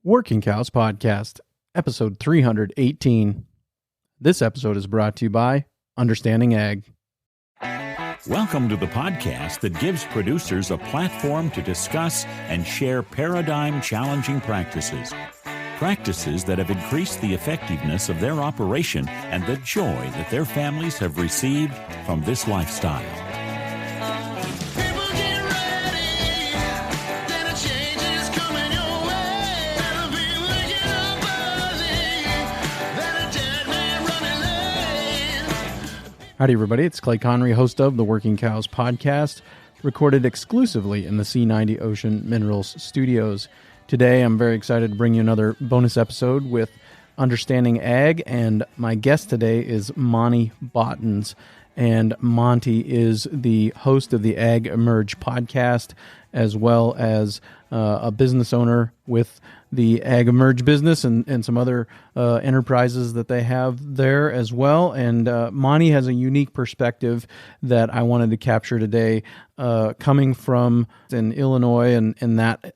Working Cows Podcast, episode 318. This episode is brought to you by Understanding Ag. Welcome to the podcast that gives producers a platform to discuss and share paradigm-challenging practices. Practices that have increased the effectiveness of their operation and the joy that their families have received from this lifestyle. Howdy, everybody. It's Clay Connery, host of the Working Cows Podcast, recorded exclusively in the C90 Ocean Minerals Studios. Today, I'm very excited to bring you another bonus episode with Understanding Ag, and my guest today is Monte Bottens. And Monte is the host of the Ag Emerge podcast, as well as a business owner with the Ag Emerge business and some other enterprises that they have there as well. And Monte has a unique perspective that I wanted to capture today, coming from in Illinois and that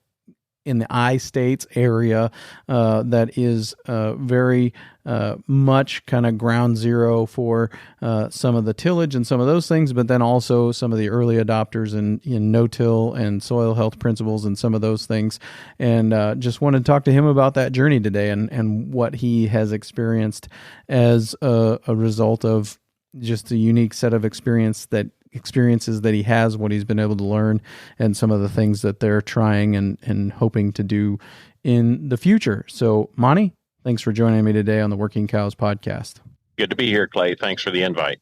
in the I-States area that is very much kind of ground zero for some of the tillage and some of those things, but then also some of the early adopters in no-till and soil health principles and some of those things. And just wanted to talk to him about that journey today and what he has experienced as a result of just a unique set of experiences that he has, what he's been able to learn, and some of the things that they're trying and hoping to do in the future. So, Monte, thanks for joining me today on the Working Cows Podcast. Good to be here, Clay. Thanks for the invite.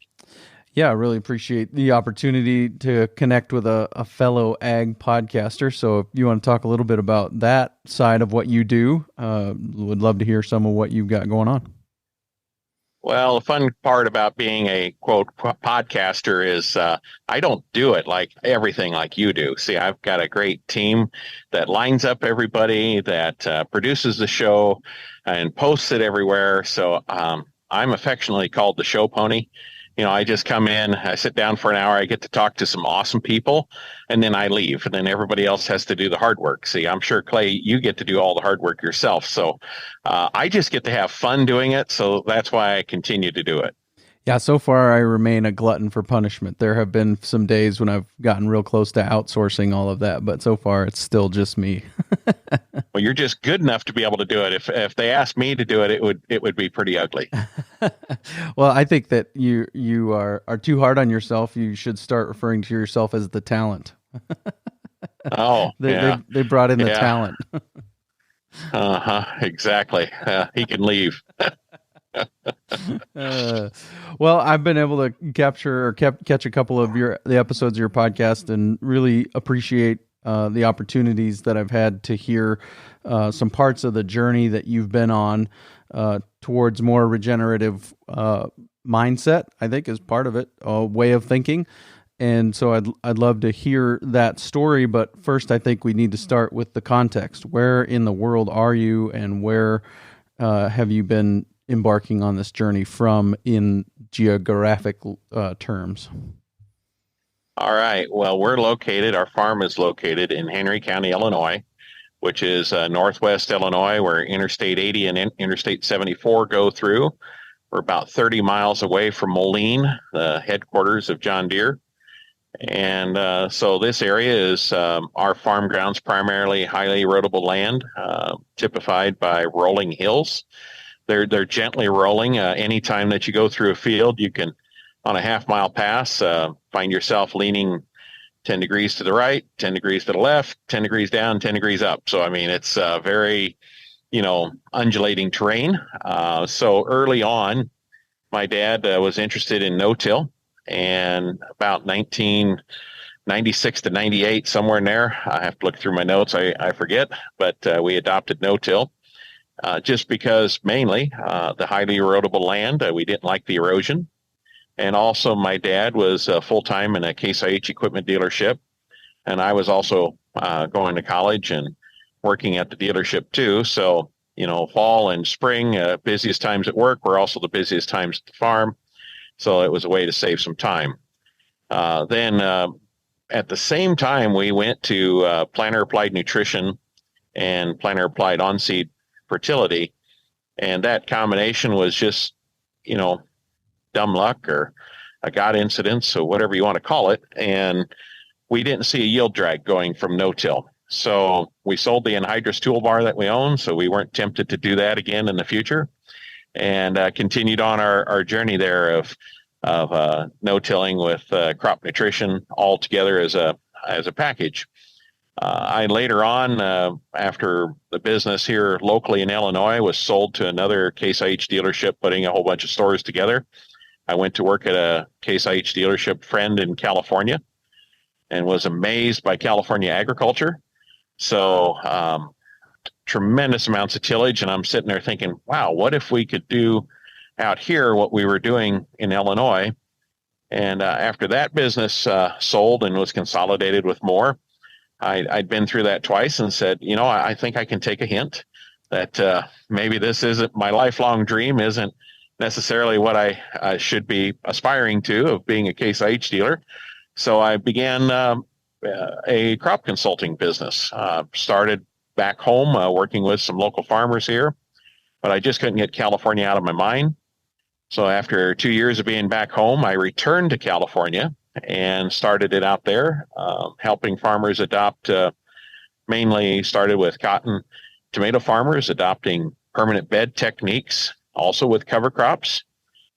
Yeah, I really appreciate the opportunity to connect with a fellow ag podcaster. So if you want to talk a little bit about that side of what you do, would love to hear some of what you've got going on. Well, the fun part about being a, quote, podcaster is I don't do it like everything like you do. See, I've got a great team that lines up everybody, that produces the show and posts it everywhere. So I'm affectionately called the show pony. You know, I just come in, I sit down for an hour, I get to talk to some awesome people, and then I leave. And then everybody else has to do the hard work. See, I'm sure, Clay, you get to do all the hard work yourself. So I just get to have fun doing it. So that's why I continue to do it. Yeah, so far I remain a glutton for punishment. There have been some days when I've gotten real close to outsourcing all of that, but so far it's still just me. Well, you're just good enough to be able to do it. If they asked me to do it, it would be pretty ugly. Well, I think that you are too hard on yourself. You should start referring to yourself as the talent. Oh, they brought in the talent. Exactly. He can leave. Well, I've been able to capture or catch a couple of the episodes of your podcast and really appreciate the opportunities that I've had to hear some parts of the journey that you've been on towards more regenerative mindset, I think is part of it, a way of thinking. And so I'd love to hear that story. But first, I think we need to start with the context. Where in the world are you, and where have you been embarking on this journey from in geographic terms? All right. Well, our farm is located in Henry County, Illinois, which is northwest Illinois, where Interstate 80 and Interstate 74 go through. We're about 30 miles away from Moline, the headquarters of John Deere. And so this area is our farm grounds, primarily highly erodible land, typified by rolling hills. They're gently rolling. Anytime that you go through a field, you can, on a half-mile pass, find yourself leaning 10 degrees to the right, 10 degrees to the left, 10 degrees down, 10 degrees up. So, I mean, it's very, undulating terrain. So early on, my dad was interested in no-till, and about 1996 to 98, somewhere in there, I have to look through my notes, I forget, but we adopted no-till. Just because mainly the highly erodible land, we didn't like the erosion. And also my dad was full-time in a Case IH equipment dealership. And I was also going to college and working at the dealership too. So, fall and spring, busiest times at work were also the busiest times at the farm. So it was a way to save some time. Then at the same time, we went to planter applied nutrition and planter applied on-seed fertility. And that combination was just, dumb luck or a God incident, so whatever you want to call it. And we didn't see a yield drag going from no-till. So we sold the anhydrous toolbar that we own, so we weren't tempted to do that again in the future, and continued on our journey there of no-tilling with crop nutrition all together as a package. I later on, after the business here locally in Illinois was sold to another Case IH dealership, putting a whole bunch of stores together, I went to work at a Case IH dealership friend in California and was amazed by California agriculture. So tremendous amounts of tillage. And I'm sitting there thinking, wow, what if we could do out here what we were doing in Illinois? And after that business sold and was consolidated with more, I'd been through that twice and said, I think I can take a hint that maybe this isn't my lifelong dream, isn't necessarily what I should be aspiring to, of being a Case IH dealer. So I began a crop consulting business. Started back home working with some local farmers here, but I just couldn't get California out of my mind. So after 2 years of being back home, I returned to California and started it out there, helping farmers adopt, mainly started with cotton tomato farmers adopting permanent bed techniques, also with cover crops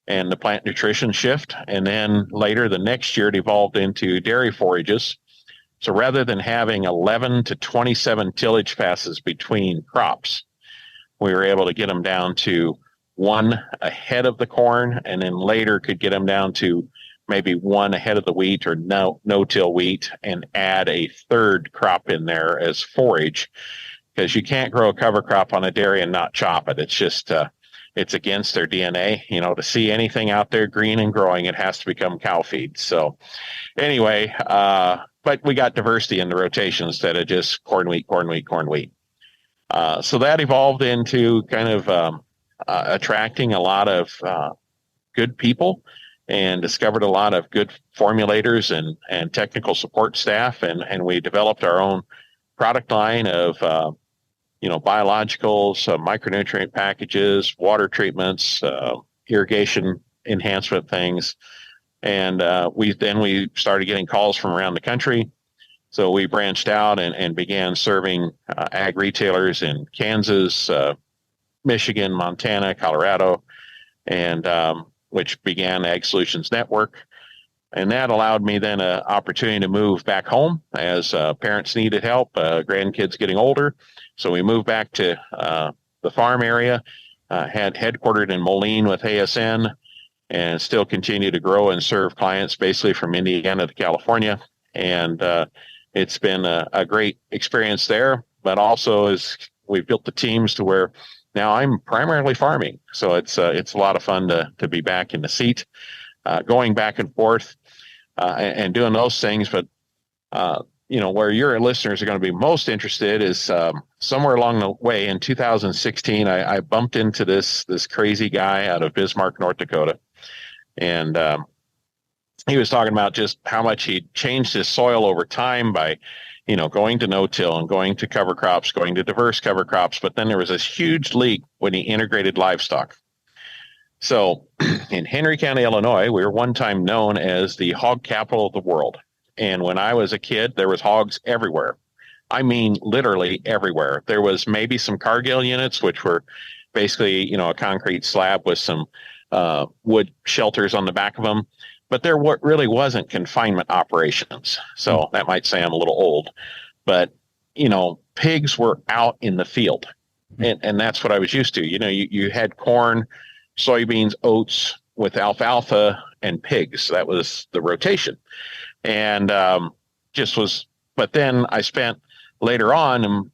and the plant nutrition shift. And then later the next year, it evolved into dairy forages. So rather than having 11 to 27 tillage passes between crops, we were able to get them down to one ahead of the corn, and then later could get them down to maybe one ahead of the wheat or no-till wheat, and add a third crop in there as forage, because you can't grow a cover crop on a dairy and not chop it. It's just it's against their DNA. To see anything out there green and growing, it has to become cow feed. So anyway, but we got diversity in the rotation instead of just corn, wheat, corn, wheat, corn, wheat. So that evolved into kind of attracting a lot of good people, and discovered a lot of good formulators and technical support staff. And we developed our own product line of biologicals, micronutrient packages, water treatments, irrigation enhancement things. And we started getting calls from around the country. So we branched out and began serving ag retailers in Kansas, Michigan, Montana, Colorado, and which began Ag Solutions Network. And that allowed me then an opportunity to move back home as parents needed help, grandkids getting older. So we moved back to the farm area, had headquartered in Moline with ASN, and still continue to grow and serve clients basically from Indiana to California. And it's been a great experience there, but also as we've built the teams to where now I'm primarily farming. So it's a lot of fun to be back in the seat, going back and forth and doing those things. But, where your listeners are going to be most interested is somewhere along the way in 2016, I bumped into this crazy guy out of Bismarck, North Dakota. And he was talking about just how much he changed his soil over time by, going to no-till and going to cover crops, going to diverse cover crops. But then there was this huge leak when he integrated livestock. So in Henry County, Illinois, we were one time known as the hog capital of the world. And when I was a kid, there was hogs everywhere. I mean, literally everywhere. There was maybe some Cargill units, which were basically, a concrete slab with some wood shelters on the back of them. But there really wasn't confinement operations. So that might say I'm a little old. But, pigs were out in the field. And that's what I was used to. You had corn, soybeans, oats with alfalfa and pigs. That was the rotation. And but then I spent later on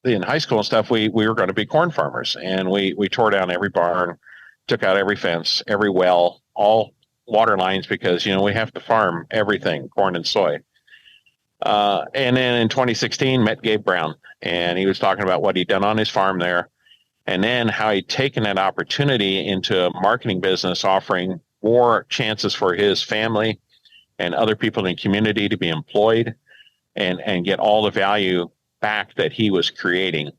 in high school and stuff, we were going to be corn farmers. And we tore down every barn, took out every fence, every well, all water lines, because, we have to farm everything, corn and soy. And then in 2016, met Gabe Brown, and he was talking about what he'd done on his farm there, and then how he'd taken that opportunity into a marketing business, offering more chances for his family and other people in the community to be employed and get all the value back that he was creating.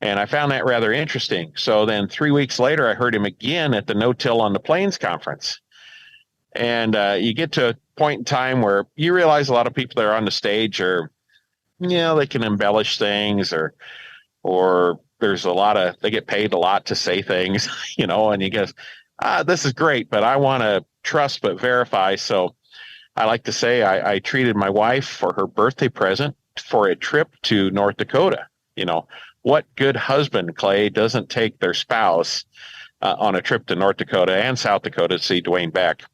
And I found that rather interesting. So then 3 weeks later, I heard him again at the No Till on the Plains conference. And you get to a point in time where you realize a lot of people that are on the stage are, they can embellish things, or there's they get paid a lot to say things, and you guess, this is great, but I want to trust but verify. So I like to say I treated my wife for her birthday present for a trip to North Dakota. What good husband, Clay, doesn't take their spouse on a trip to North Dakota and South Dakota to see Dwayne Beck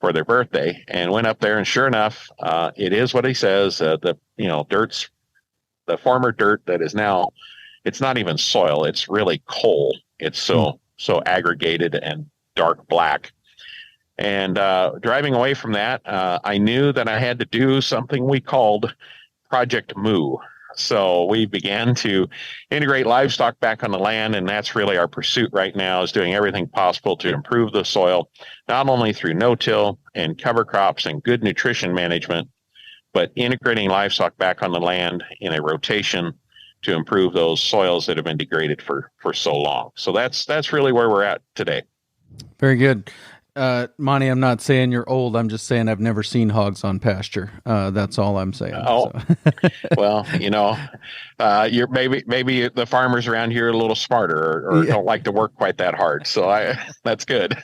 for their birthday? And went up there, and sure enough, it is what he says. Dirt's the former dirt that is now, it's not even soil, it's really coal. It's so aggregated and dark black. And driving away from that, I knew that I had to do something we called Project Moo. So we began to integrate livestock back on the land, and that's really our pursuit right now, is doing everything possible to improve the soil, not only through no-till and cover crops and good nutrition management, but integrating livestock back on the land in a rotation to improve those soils that have been degraded for so long. So that's really where we're at today. Very good. Monte, I'm not saying you're old. I'm just saying I've never seen hogs on pasture. That's all I'm saying. So. Well, you're maybe the farmers around here are a little smarter or don't like to work quite that hard. So that's good.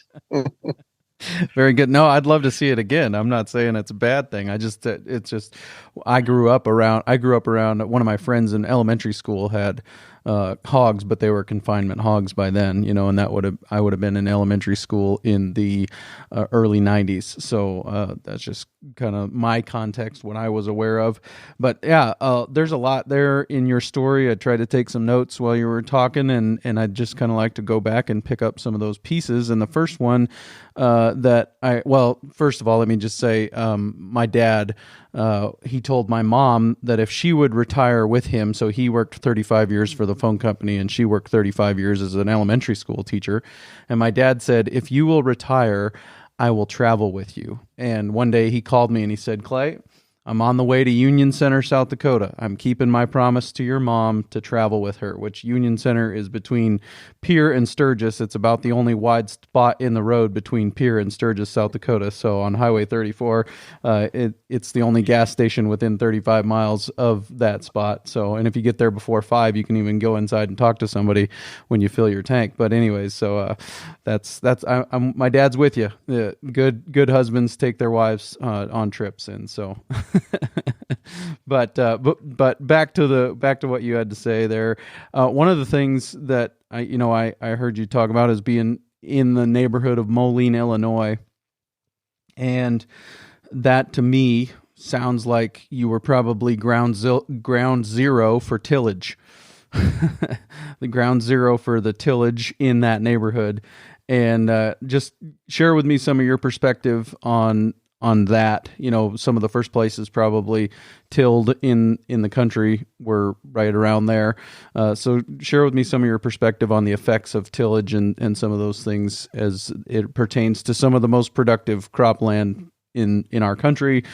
Very good. No, I'd love to see it again. I'm not saying it's a bad thing. I grew up around one of my friends in elementary school had hogs, but they were confinement hogs by then, and I would have been in elementary school in the early 90s. So that's just kind of my context, what I was aware of. But yeah, there's a lot there in your story. I tried to take some notes while you were talking, and I'd just kind of like to go back and pick up some of those pieces. And the first one first of all, let me just say, my dad, he told my mom that if she would retire with him, so he worked 35 years for the phone company and she worked 35 years as an elementary school teacher. And my dad said, if you will retire, I will travel with you. And one day he called me and he said, Clay, I'm on the way to Union Center, South Dakota. I'm keeping my promise to your mom to travel with her, which Union Center is between Pierre and Sturgis. It's about the only wide spot in the road between Pierre and Sturgis, South Dakota. So on Highway 34, it's the only gas station within 35 miles of that spot. So, and if you get there before 5, you can even go inside and talk to somebody when you fill your tank. But anyways, so my dad's with you. Good husbands take their wives on trips, and so. But back to what you had to say there. One of the things that I heard you talk about is being in the neighborhood of Moline, Illinois, and that to me sounds like you were probably ground zero for tillage, the ground zero for the tillage in that neighborhood, and just share with me some of your perspective on that. Some of the first places probably tilled in the country were right around there. So share with me some of your perspective on the effects of tillage and some of those things as it pertains to some of the most productive cropland in our country,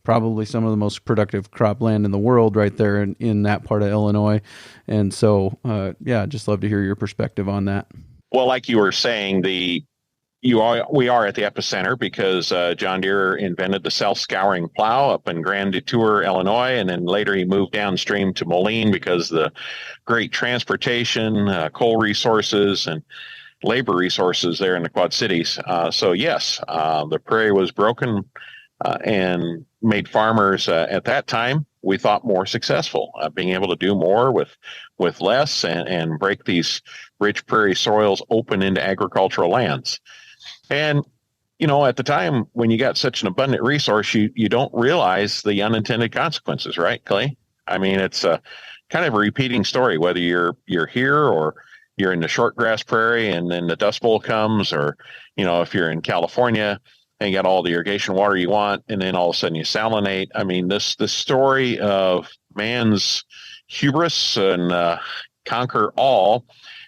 probably some of the most productive cropland in the world right there in that part of Illinois. And so, just love to hear your perspective on that. Well, like you were saying, we are at the epicenter because John Deere invented the self-scouring plow up in Grand Detour, Illinois, and then later he moved downstream to Moline because the great transportation, coal resources, and labor resources there in the Quad Cities. So yes, the prairie was broken and made farmers at that time, we thought, more successful, being able to do more with less and break these rich prairie soils open into agricultural lands. And, at the time when you got such an abundant resource, you don't realize the unintended consequences, right, Clay? I mean, it's a kind of a repeating story, whether you're here or you're in the short grass prairie and then the Dust Bowl comes, or, if you're in California and you got all the irrigation water you want, and then all of a sudden you salinate. I mean, this story of man's hubris and conquer all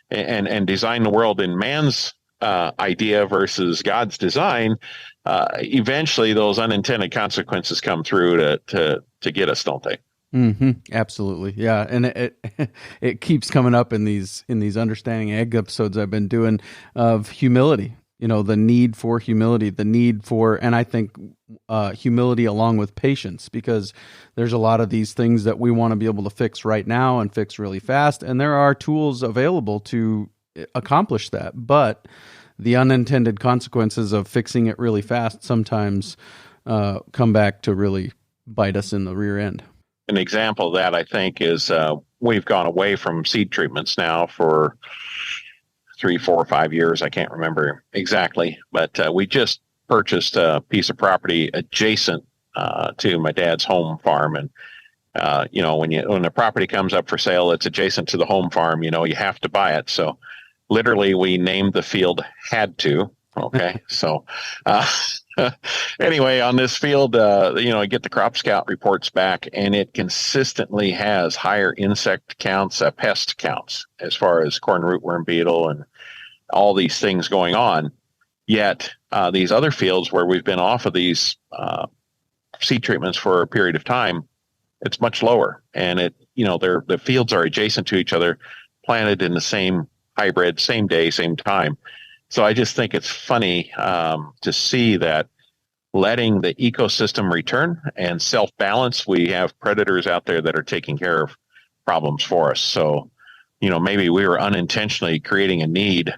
and design the world in man's idea versus God's design, eventually those unintended consequences come through to get us, don't they? Absolutely. Yeah. And it keeps coming up in these Understanding Ag episodes I've been doing of humility, the need for humility, and I think humility along with patience, because there's a lot of these things that we want to be able to fix right now and fix really fast. And there are tools available to accomplish that. But the unintended consequences of fixing it really fast sometimes come back to really bite us in the rear end. An example of that, I think, is we've gone away from seed treatments now for 3, 4, 5 years. I can't remember exactly, but we just purchased a piece of property adjacent to my dad's home farm. And, when the property comes up for sale, it's adjacent to the home farm, you have to buy it. So literally we named the field Had To. Okay. So, anyway, on this field, I get the Crop Scout reports back, and it consistently has higher insect counts, pest counts, as far as corn rootworm beetle and all these things going on. Yet these other fields where we've been off of these seed treatments for a period of time, it's much lower. And the fields are adjacent to each other, planted in the same hybrid, same day, same time. So I just think it's funny to see that letting the ecosystem return and self-balance, we have predators out there that are taking care of problems for us. So, maybe we were unintentionally creating a need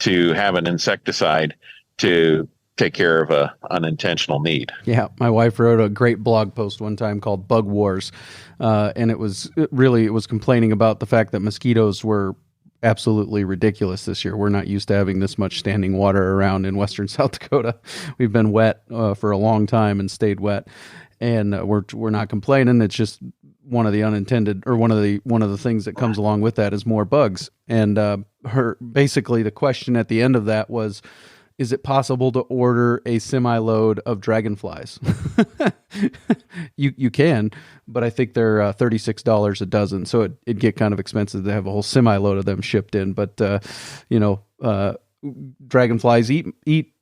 to have an insecticide to take care of a unintentional need. Yeah, my wife wrote a great blog post one time called Bug Wars, and it was complaining about the fact that mosquitoes were absolutely ridiculous this year. We're not used to having this much standing water around in western South Dakota. We've been wet for a long time and stayed wet, and we're not complaining. It's just one of the unintended, or one of the things that comes along with that is more bugs. And basically the question at the end of that was, is it possible to order a semi-load of dragonflies? You can, but I think they're $36 a dozen, so it'd get kind of expensive to have a whole semi-load of them shipped in. But dragonflies eat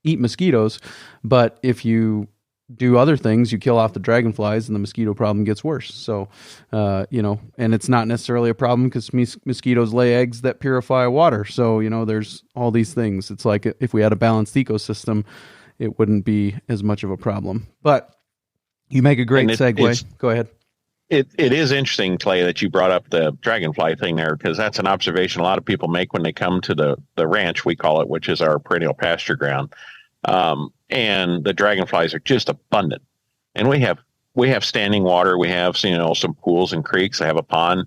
mosquitoes, but if you do other things, you kill off the dragonflies and the mosquito problem gets worse. So, and it's not necessarily a problem because mosquitoes lay eggs that purify water. So, there's all these things. It's like if we had a balanced ecosystem, it wouldn't be as much of a problem. But you make a great segue. Go ahead. It is interesting, Clay, that you brought up the dragonfly thing there, because that's an observation a lot of people make when they come to the ranch, we call it, which is our perennial pasture ground. And the dragonflies are just abundant. And we have standing water. We have, some pools and creeks. I have a pond.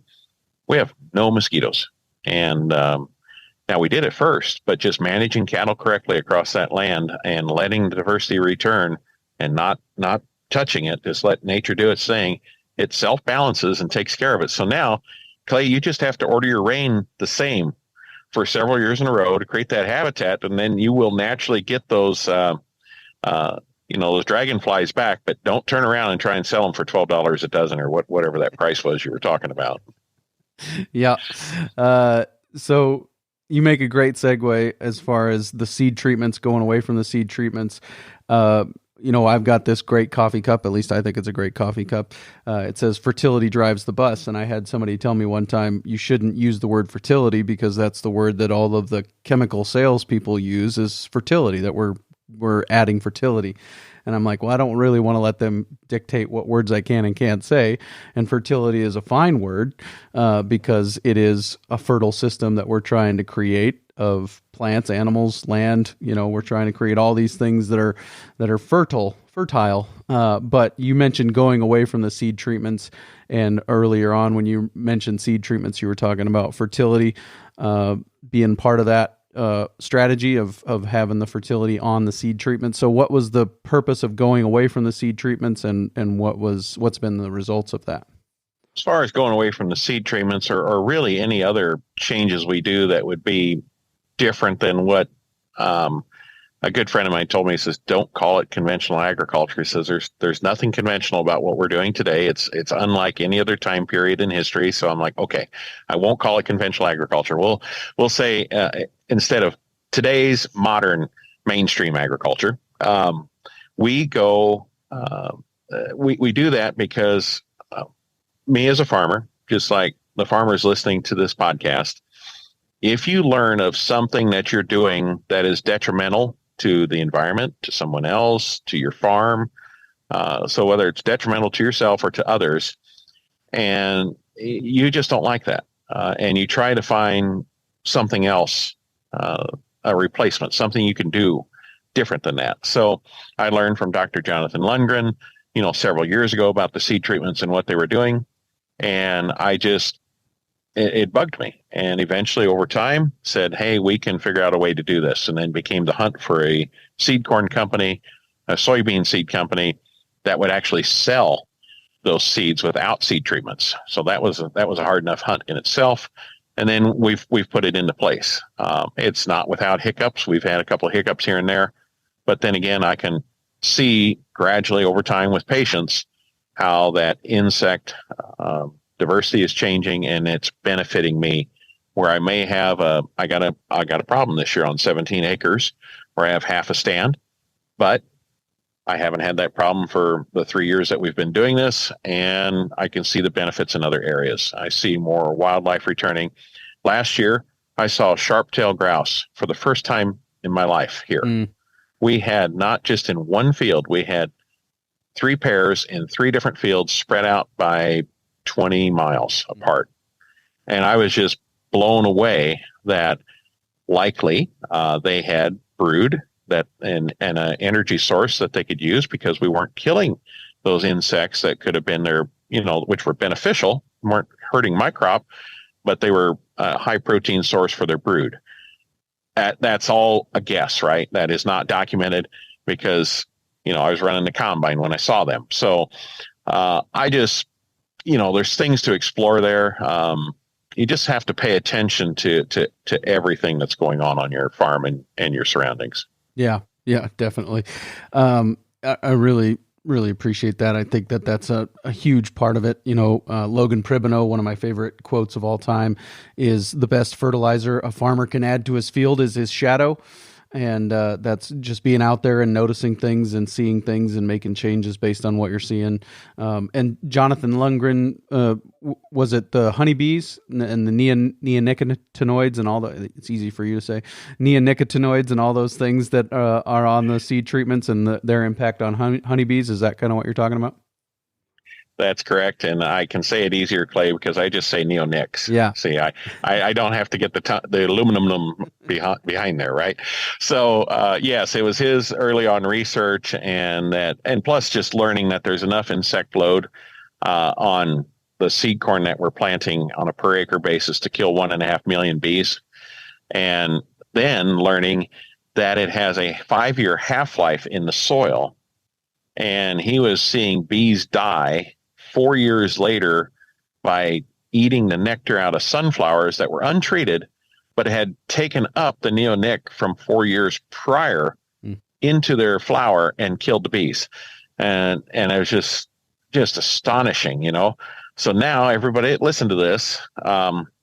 We have no mosquitoes. And now we did it first, but just managing cattle correctly across that land and letting the diversity return and not touching it, just let nature do its thing. It self-balances and takes care of it. So now, Clay, you just have to order your rain the same for several years in a row to create that habitat, and then you will naturally get those those dragonflies back. But don't turn around and try and sell them for $12 a dozen or whatever that price was you were talking about. Yeah. So you make a great segue as far as the seed treatments, going away from the seed treatments. I've got this great coffee cup. At least I think it's a great coffee cup. It says fertility drives the bus. And I had somebody tell me one time, you shouldn't use the word fertility because that's the word that all of the chemical salespeople use, is fertility, that we're adding fertility. And I'm like, well, I don't really want to let them dictate what words I can and can't say. And fertility is a fine word because it is a fertile system that we're trying to create of plants, animals, land. We're trying to create all these things that are fertile. But you mentioned going away from the seed treatments, and earlier on when you mentioned seed treatments, you were talking about fertility being part of that strategy of having the fertility on the seed treatment. So what was the purpose of going away from the seed treatments, and what's been the results of that? As far as going away from the seed treatments or really any other changes we do that would be different than what a good friend of mine told me, he says, don't call it conventional agriculture. He says, there's nothing conventional about what we're doing today. It's unlike any other time period in history. So I'm like, okay, I won't call it conventional agriculture. We'll say, instead of today's modern mainstream agriculture, we do that because me as a farmer, just like the farmers listening to this podcast, if you learn of something that you're doing that is detrimental to the environment, to someone else, to your farm, so whether it's detrimental to yourself or to others, and you just don't like that, and you try to find something else, a replacement, something you can do different than that. So I learned from Dr. Jonathan Lundgren, several years ago about the seed treatments and what they were doing. And it bugged me. And eventually over time said, hey, we can figure out a way to do this. And then became the hunt for a seed corn company, a soybean seed company that would actually sell those seeds without seed treatments. So that was a hard enough hunt in itself. And then we've put it into place. It's not without hiccups. We've had a couple of hiccups here and there, but then again, I can see gradually over time with patience how that insect diversity is changing, and it's benefiting me. Where I may have I got a problem this year on 17 acres where I have half a stand, but I haven't had that problem for the 3 years that we've been doing this, and I can see the benefits in other areas. I see more wildlife returning. Last year, I saw sharp-tailed grouse for the first time in my life here. We had, not just in one field, we had 3 pairs in 3 different fields spread out by 20 miles apart. And I was just blown away that likely they had brood and an energy source that they could use, because we weren't killing those insects that could have been there, which were beneficial, weren't hurting my crop, but they were a high protein source for their brood. That's all a guess, right? That is not documented, because, I was running the combine when I saw them. So I just, there's things to explore there. You just have to pay attention to everything that's going on your farm and your surroundings. Yeah, definitely. I really, really appreciate that. I think that's a huge part of it. Logan Pribino, one of my favorite quotes of all time, is the best fertilizer a farmer can add to his field is his shadow. And that's just being out there and noticing things and seeing things and making changes based on what you're seeing. And Jonathan Lundgren, was it the honeybees and the neonicotinoids and all the, it's easy for you to say, neonicotinoids and all those things that are on the seed treatments and their impact on honeybees? Is that kind of what you're talking about? That's correct, and I can say it easier, Clay, because I just say neonics. Yeah. See, I don't have to get the aluminum behind there, right? So yes, it was his early on research, and plus just learning that there's enough insect load on the seed corn that we're planting on a per acre basis to kill 1.5 million bees, and then learning that it has a 5-year half-life in the soil, and he was seeing bees die 4 years later by eating the nectar out of sunflowers that were untreated, but had taken up the neonic from 4 years prior into their flower and killed the bees. And it was just astonishing, So now everybody listen to this,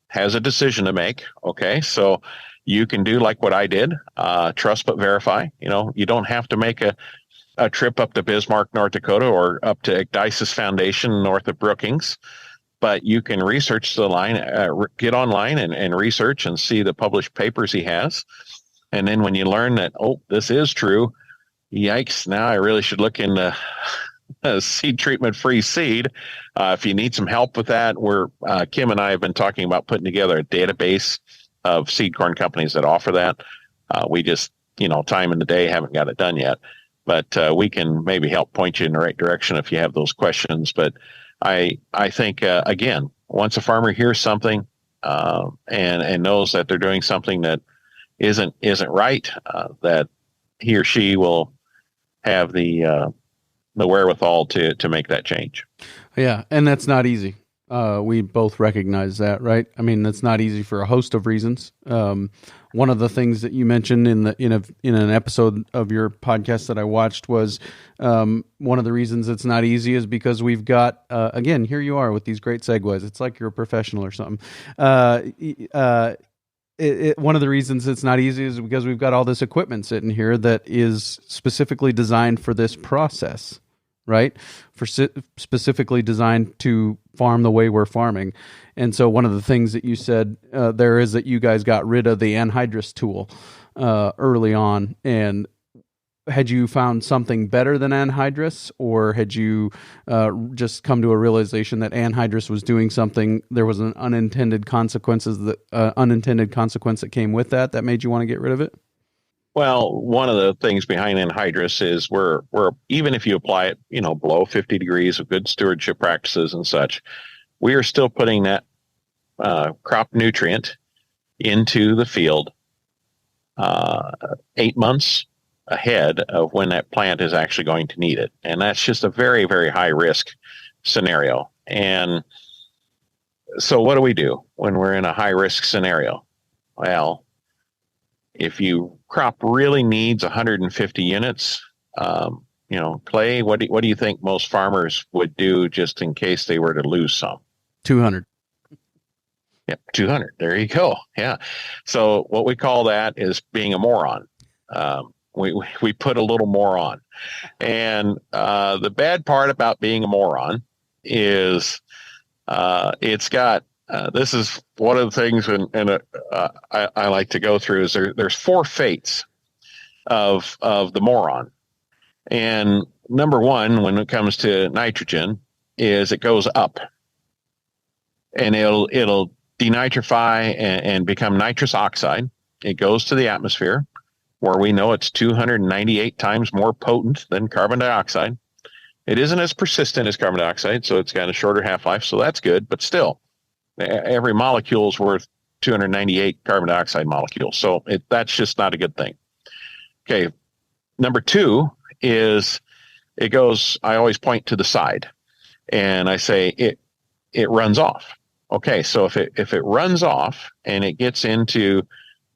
has a decision to make. Okay. So you can do like what I did, trust but verify. You don't have to make a trip up to Bismarck, North Dakota, or up to Igdisis Foundation north of Brookings. But you can research the line, get online and research and see the published papers he has. And then when you learn that, this is true, yikes, now I really should look into seed treatment free seed. If you need some help with that, Kim and I have been talking about putting together a database of seed corn companies that offer that. We just, time in the day, haven't got it done yet. But we can maybe help point you in the right direction if you have those questions. But I think, again, once a farmer hears something and knows that they're doing something that isn't right, that he or she will have the wherewithal to make that change. Yeah, and that's not easy. We both recognize that, right? I mean, that's not easy for a host of reasons. One of the things that you mentioned in an episode of your podcast that I watched was one of the reasons it's not easy is because we've got again, here you are with these great segues. It's like you're a professional or something. One of the reasons it's not easy is because we've got all this equipment sitting here that is specifically designed for this process. right? Specifically designed to farm the way we're farming. And so one of the things that you said there is that you guys got rid of the anhydrous tool early on. And had you found something better than anhydrous, or had you just come to a realization that anhydrous was doing something? There was an unintended consequence that came with that made you want to get rid of it? Well, one of the things behind anhydrous is we're even if you apply it, below 50 degrees of good stewardship practices and such, we are still putting that crop nutrient into the field 8 months ahead of when that plant is actually going to need it. And that's just a very, very high risk scenario. And so what do we do when we're in a high risk scenario? Well, if your crop really needs 150 units, Clay, what do you think most farmers would do just in case they were to lose some? 200. Yep, 200. There you go. Yeah. So what we call that is being a moron. We put a little more on. And the bad part about being a moron is it's got, this is one of the things I like to go through is there's 4 fates of the moron. And number 1, when it comes to nitrogen, is it goes up. And it'll denitrify and become nitrous oxide. It goes to the atmosphere, where we know it's 298 times more potent than carbon dioxide. It isn't as persistent as carbon dioxide, so it's got a shorter half-life, so that's good. But still, every molecule is worth 298 carbon dioxide molecules, so that's just not a good thing. Okay, number 2 is it goes, I always point to the side, and I say it runs off. Okay, so if it runs off and it gets into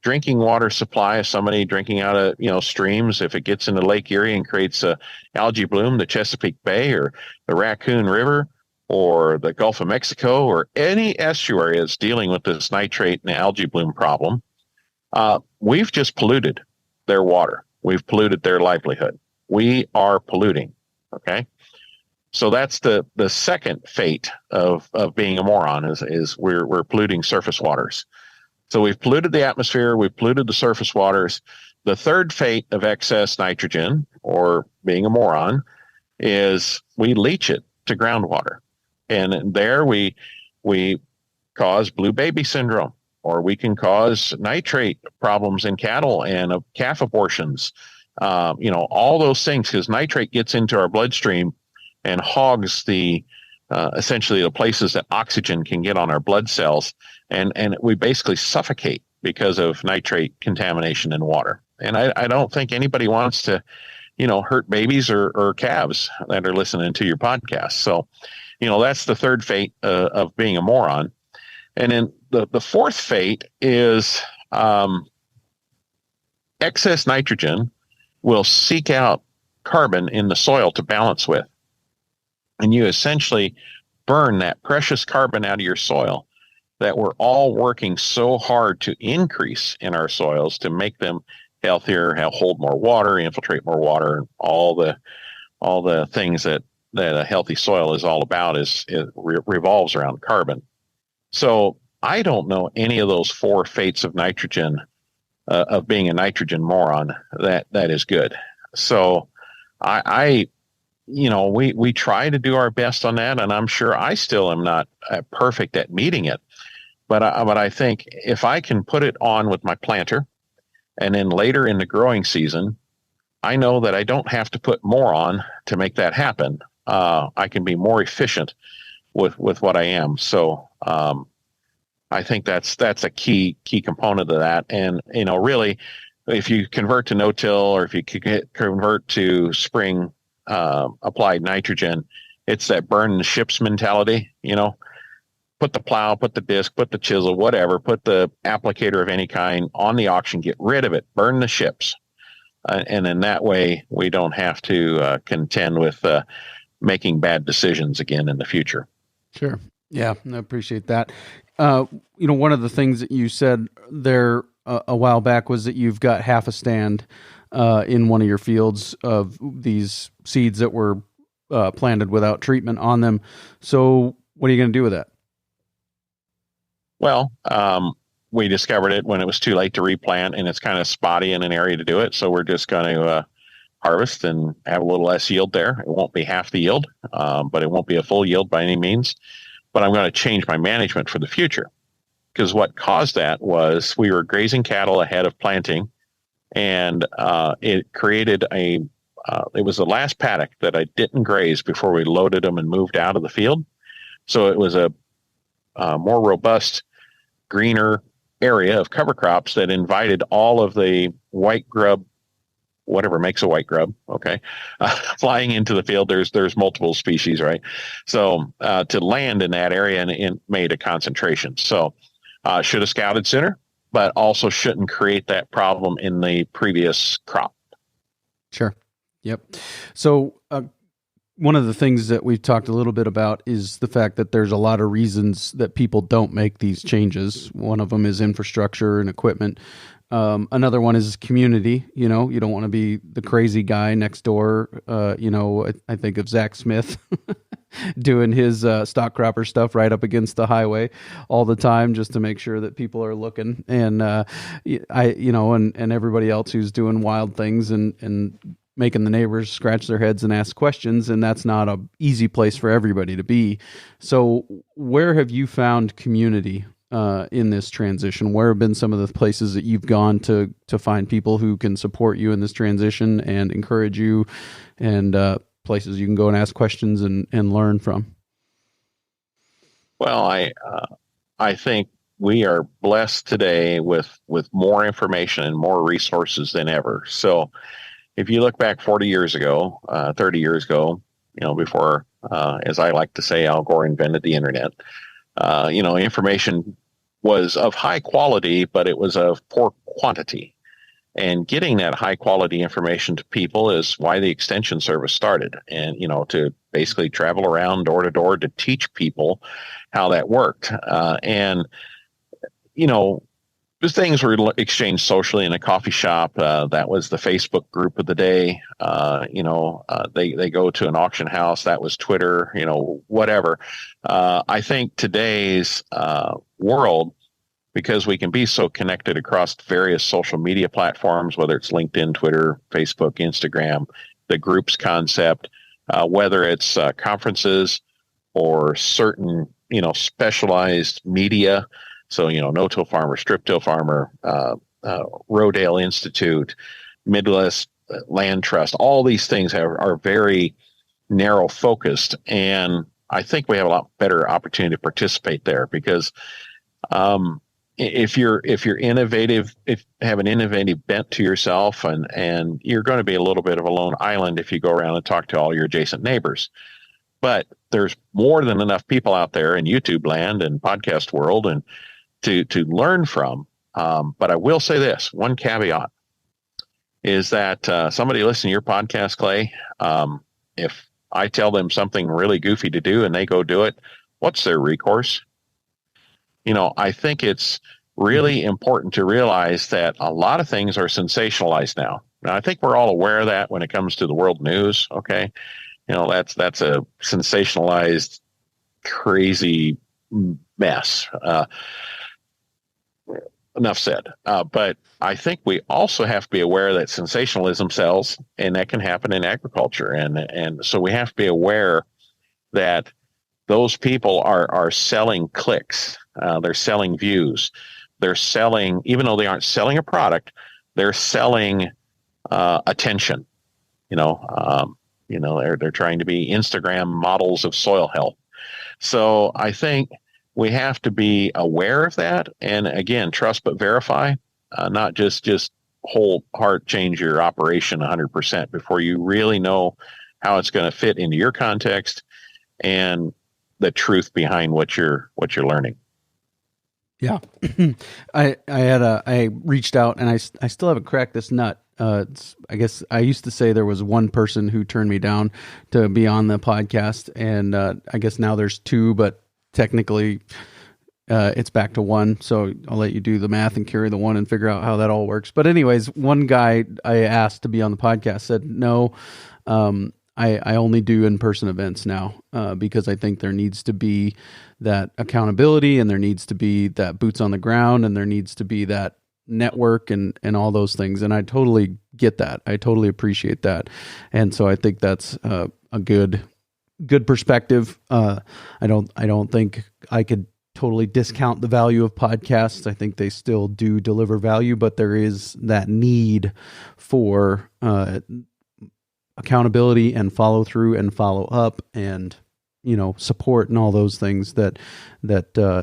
drinking water supply of somebody drinking out of streams, if it gets into Lake Erie and creates a algae bloom, the Chesapeake Bay or the Raccoon River or the Gulf of Mexico or any estuary that's dealing with this nitrate and algae bloom problem, we've just polluted their water. We've polluted their livelihood. We are polluting. Okay, so that's the second fate of being a moron is we're polluting surface waters. So we've polluted the atmosphere, we've polluted the surface waters. The third fate of excess nitrogen, or being a moron, is we leach it to groundwater. And there we cause blue baby syndrome, or we can cause nitrate problems in cattle and calf abortions. All those things, because nitrate gets into our bloodstream and hogs essentially the places that oxygen can get on our blood cells. And we basically suffocate because of nitrate contamination in water. And I don't think anybody wants to, hurt babies or calves that are listening to your podcast. So, that's the third fate of being a moron. And then the fourth fate is excess nitrogen will seek out carbon in the soil to balance with. And you essentially burn that precious carbon out of your soil that we're all working so hard to increase in our soils to make them healthier, hold more water, infiltrate more water, and all the things that a healthy soil is all about revolves around carbon. So I don't know any of those 4 fates of nitrogen, of being a nitrogen moron that is good. So we try to do our best on that, and I'm sure I still am not perfect at meeting it. But I think if I can put it on with my planter, and then later in the growing season, I know that I don't have to put more on to make that happen. I can be more efficient with what I am. So I think that's a key component of that. And really, if you convert to no-till, or if you convert to spring applied nitrogen, it's that burn the ships mentality. Put the plow, put the disc, put the chisel, whatever, put the applicator of any kind on the auction, get rid of it, burn the ships. And in that way, we don't have to contend with making bad decisions again in the future. Sure. Yeah, I appreciate that. One of the things that you said there a while back was that you've got half a stand in one of your fields of these seeds that were planted without treatment on them. So what are you going to do with that? Well, we discovered it when it was too late to replant, and it's kind of spotty in an area to do it. So we're just going to harvest and have a little less yield there. It won't be half the yield, but it won't be a full yield by any means. But I'm going to change my management for the future, because what caused that was we were grazing cattle ahead of planting, and it created it was the last paddock that I didn't graze before we loaded them and moved out of the field. So it was a more robust, greener area of cover crops that invited all of the white grub, whatever makes a white grub, okay, flying into the field. There's multiple species, right? So to land in that area and made a concentration. So should have scouted sooner, but also shouldn't create that problem in the previous crop. Sure. Yep. So one of the things that we've talked a little bit about is the fact that there's a lot of reasons that people don't make these changes. One of them is infrastructure and equipment. Another one is community. You know, you don't want to be the crazy guy next door. I think of Zach Smith doing his stock cropper stuff right up against the highway all the time, just to make sure that people are looking. And and everybody else who's doing wild things and making the neighbors scratch their heads and ask questions. And that's not a easy place for everybody to be. So where have you found community in this transition? Where have been some of the places that you've gone to find people who can support you in this transition and encourage you, and places you can go and ask questions and learn from? Well, I think we are blessed today with more information and more resources than ever. So if you look back 40 years ago, 30 years ago, before, as I like to say, Al Gore invented the internet, information was of high quality, but it was of poor quantity. And getting that high quality information to people is why the Extension Service started. And, to basically travel around door to door to teach people how that worked. The things were exchanged socially in a coffee shop. That was the Facebook group of the day. They go to an auction house. That was Twitter, whatever. I think today's world, because we can be so connected across various social media platforms, whether it's LinkedIn, Twitter, Facebook, Instagram, the groups concept, whether it's conferences or certain, specialized media. So, no-till farmer, strip-till farmer, Rodale Institute, Midwest Land Trust, all these things are very narrow focused. And I think we have a lot better opportunity to participate there, because if you're innovative, if you have an innovative bent to yourself, and you're going to be a little bit of a lone island if you go around and talk to all your adjacent neighbors. But there's more than enough people out there in YouTube land and podcast world and to learn from. But I will say this, one caveat is that somebody listening to your podcast, Clay, if I tell them something really goofy to do and they go do it, what's their recourse? I think it's really important to realize that a lot of things are sensationalized now. Now, I think we're all aware of that when it comes to the world news. Okay. That's a sensationalized, crazy mess. Enough said. But I think we also have to be aware that sensationalism sells, and that can happen in agriculture. And so we have to be aware that those people are selling clicks. They're selling views. They're selling, even though they aren't selling a product, they're selling attention. They're trying to be Instagram models of soil health. So I think we have to be aware of that. And again, trust but verify, not just whole heart change your operation 100% before you really know how it's going to fit into your context and the truth behind what you're learning. Yeah. I reached out, and I still haven't cracked this nut. I guess I used to say there was one person who turned me down to be on the podcast, and I guess now there's two, but technically it's back to one. So I'll let you do the math and carry the one and figure out how that all works. But anyways, one guy I asked to be on the podcast said, no, I only do in-person events now because I think there needs to be that accountability, and there needs to be that boots on the ground, and there needs to be that network and all those things. And I totally get that. I totally appreciate that. And so I think that's a good perspective. I don't think I could totally discount the value of podcasts. I think they still do deliver value, but there is that need for accountability and follow through and follow up and, support and all those things that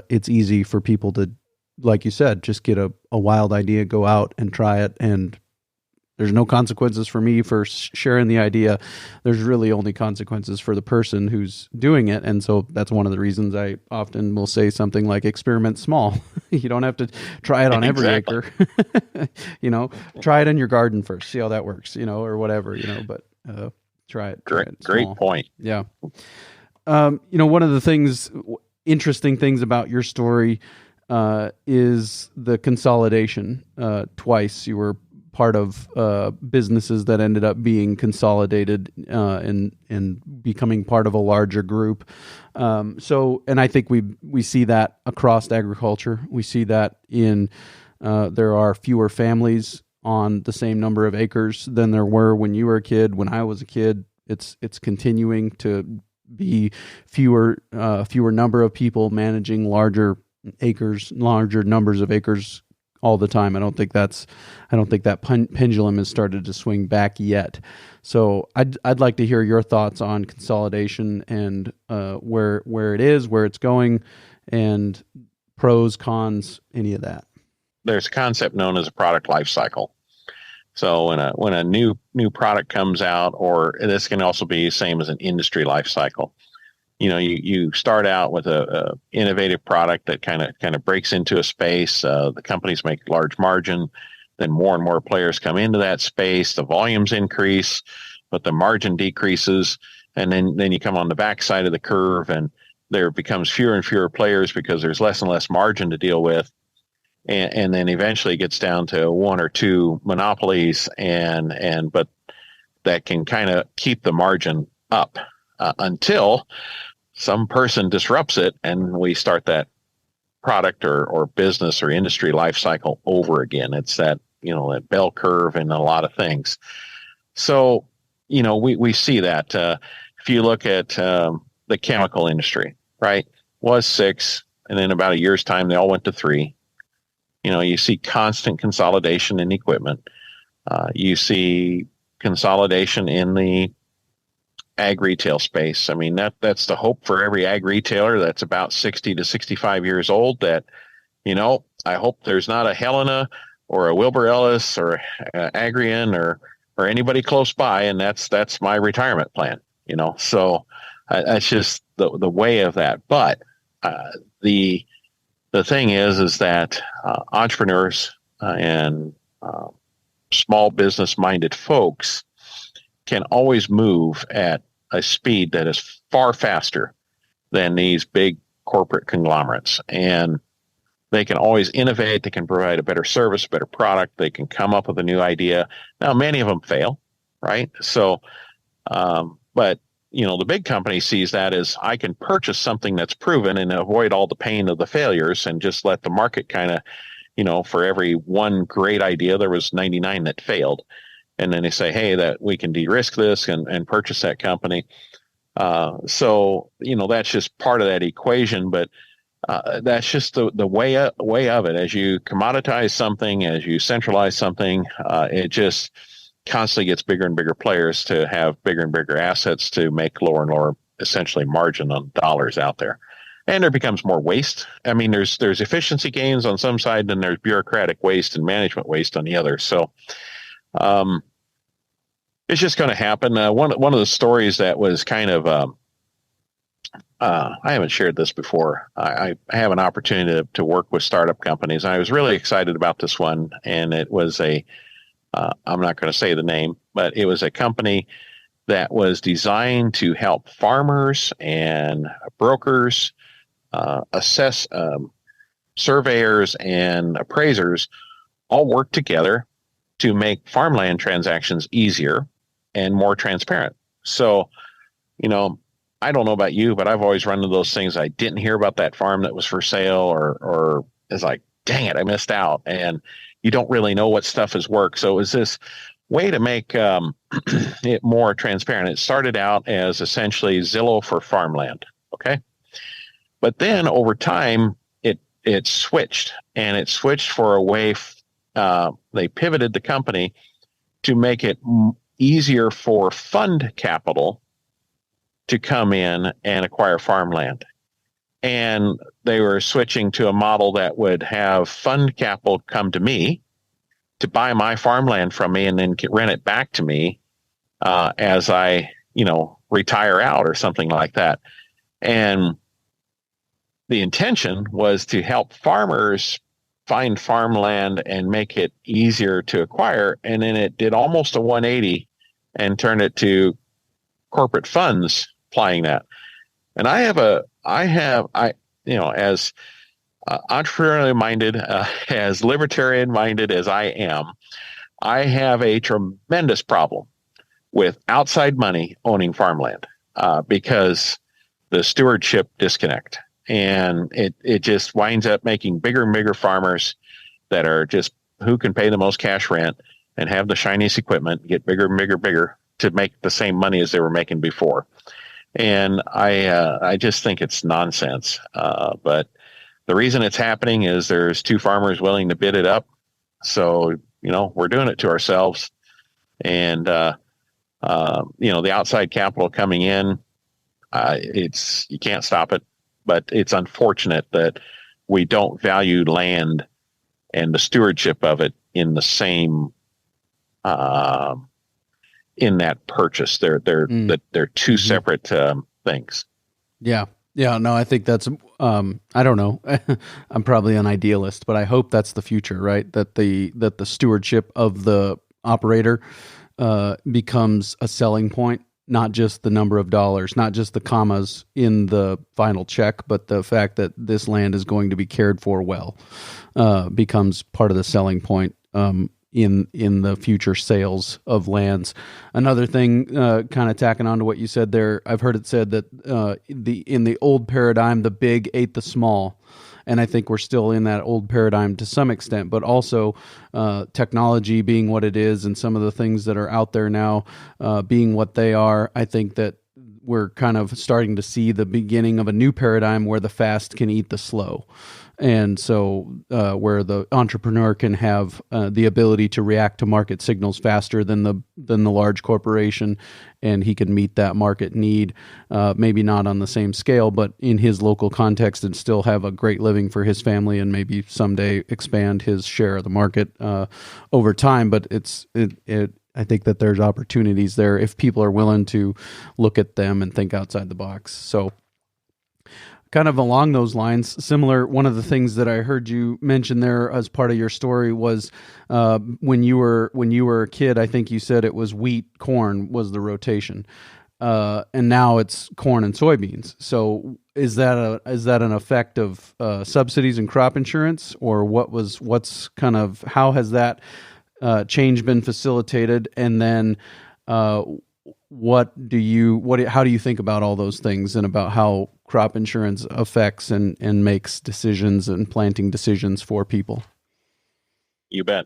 it's easy for people to, like you said, just get a wild idea, go out and try it. And there's no consequences for me for sharing the idea. There's really only consequences for the person who's doing it. And so that's one of the reasons I often will say something like experiment small. You don't have to try it on every acre. Try it in your garden first, see how that works, or whatever, but try it. Great point. Yeah. One of the interesting things about your story is the consolidation. Twice you were part of businesses that ended up being consolidated and becoming part of a larger group. And I think we see that across agriculture. We see that in there are fewer families on the same number of acres than there were when you were a kid. When I was a kid, it's continuing to be fewer number of people managing larger numbers of acres all the time. I don't think that pendulum has started to swing back yet. So I'd like to hear your thoughts on consolidation and where it is, where it's going, and pros, cons, any of that. There's a concept known as a product life cycle. So when a new product comes out, or this can also be same as an industry life cycle. You start out with a innovative product that kind of breaks into a space. The companies make large margin. Then more and more players come into that space. The volumes increase, but the margin decreases. And then you come on the backside of the curve, and there becomes fewer and fewer players because there's less and less margin to deal with. And then eventually it gets down to one or two monopolies, but that can kind of keep the margin up until some person disrupts it, and we start that product or business or industry life cycle over again. It's that that bell curve in a lot of things. So we see that if you look at the chemical industry, right, was 6, and in about a year's time they all went to 3. You see constant consolidation in equipment. You see consolidation in the ag retail space. I mean, that's the hope for every ag retailer that's about 60 to 65 years old, that, I hope there's not a Helena or a Wilbur Ellis or Agrion or anybody close by. And that's my retirement plan, so that's just the way of that. But the thing is that entrepreneurs and small business minded folks can always move at a speed that is far faster than these big corporate conglomerates. And they can always innovate. They can provide a better service, a better product. They can come up with a new idea. Now, many of them fail, right? So, but the big company sees that as, I can purchase something that's proven and avoid all the pain of the failures, and just let the market kind of, for every one great idea, there was 99 that failed. And then they say, hey, that we can de-risk this and purchase that company. So, that's just part of that equation. But that's just the way of it. As you commoditize something, as you centralize something, it just constantly gets bigger and bigger players to have bigger and bigger assets to make lower and lower, essentially, margin on dollars out there. And there becomes more waste. I mean, there's efficiency gains on some side, and there's bureaucratic waste and management waste on the other. So it's just going to happen. One of the stories that was kind of I haven't shared this before. I have an opportunity to work with startup companies. I was really excited about this one, and it was I'm not going to say the name, but it was a company that was designed to help farmers and brokers assess, surveyors and appraisers all work together to make farmland transactions easier and more transparent. So, you know, I don't know about you, but I've always run into those things. I didn't hear about that farm that was for sale, or it's like, dang it, I missed out. And you don't really know what stuff is work. So it was this way to make it more transparent. It started out as essentially Zillow for farmland. Okay. But then over time, it switched, and it switched for a way. They pivoted the company to make it easier for fund capital to come in and acquire farmland. And they were switching to a model that would have fund capital come to me to buy my farmland from me and then rent it back to me as I, retire out or something like that. And the intention was to help farmers find farmland and make it easier to acquire. And then it did almost a 180 and turned it to corporate funds applying that. And as entrepreneurially minded, as libertarian minded as I am, I have a tremendous problem with outside money owning farmland because the stewardship disconnect. And it just winds up making bigger and bigger farmers that are just who can pay the most cash rent and have the shiniest equipment, get bigger and bigger to make the same money as they were making before. And I just think it's nonsense. But the reason it's happening is there's two farmers willing to bid it up. So, we're doing it to ourselves. And, the outside capital coming in, you can't stop it. But it's unfortunate that we don't value land and the stewardship of it in the same in that purchase. They're two separate things. Yeah. No, I think that's I don't know. I'm probably an idealist, but I hope that's the future, right? That the stewardship of the operator becomes a selling point. Not just the number of dollars, not just the commas in the final check, but the fact that this land is going to be cared for well becomes part of the selling point in the future sales of lands. Another thing, kind of tacking on to what you said there, I've heard it said that in the old paradigm, the big ate the small. And I think we're still in that old paradigm to some extent, but also technology being what it is and some of the things that are out there now being what they are. I think that we're kind of starting to see the beginning of a new paradigm where the fast can eat the slow. And so where the entrepreneur can have the ability to react to market signals faster than the large corporation, and he can meet that market need, maybe not on the same scale, but in his local context, and still have a great living for his family, and maybe someday expand his share of the market over time. But I think that there's opportunities there if people are willing to look at them and think outside the box. So kind of along those lines, similar, one of the things that I heard you mention there as part of your story was when you were a kid, I think you said it was wheat, corn was the rotation. And now it's corn and soybeans. So is that an effect of subsidies and crop insurance, or how has that change been facilitated? And then how do you think about all those things and about how crop insurance affects and makes decisions and planting decisions for people? You bet.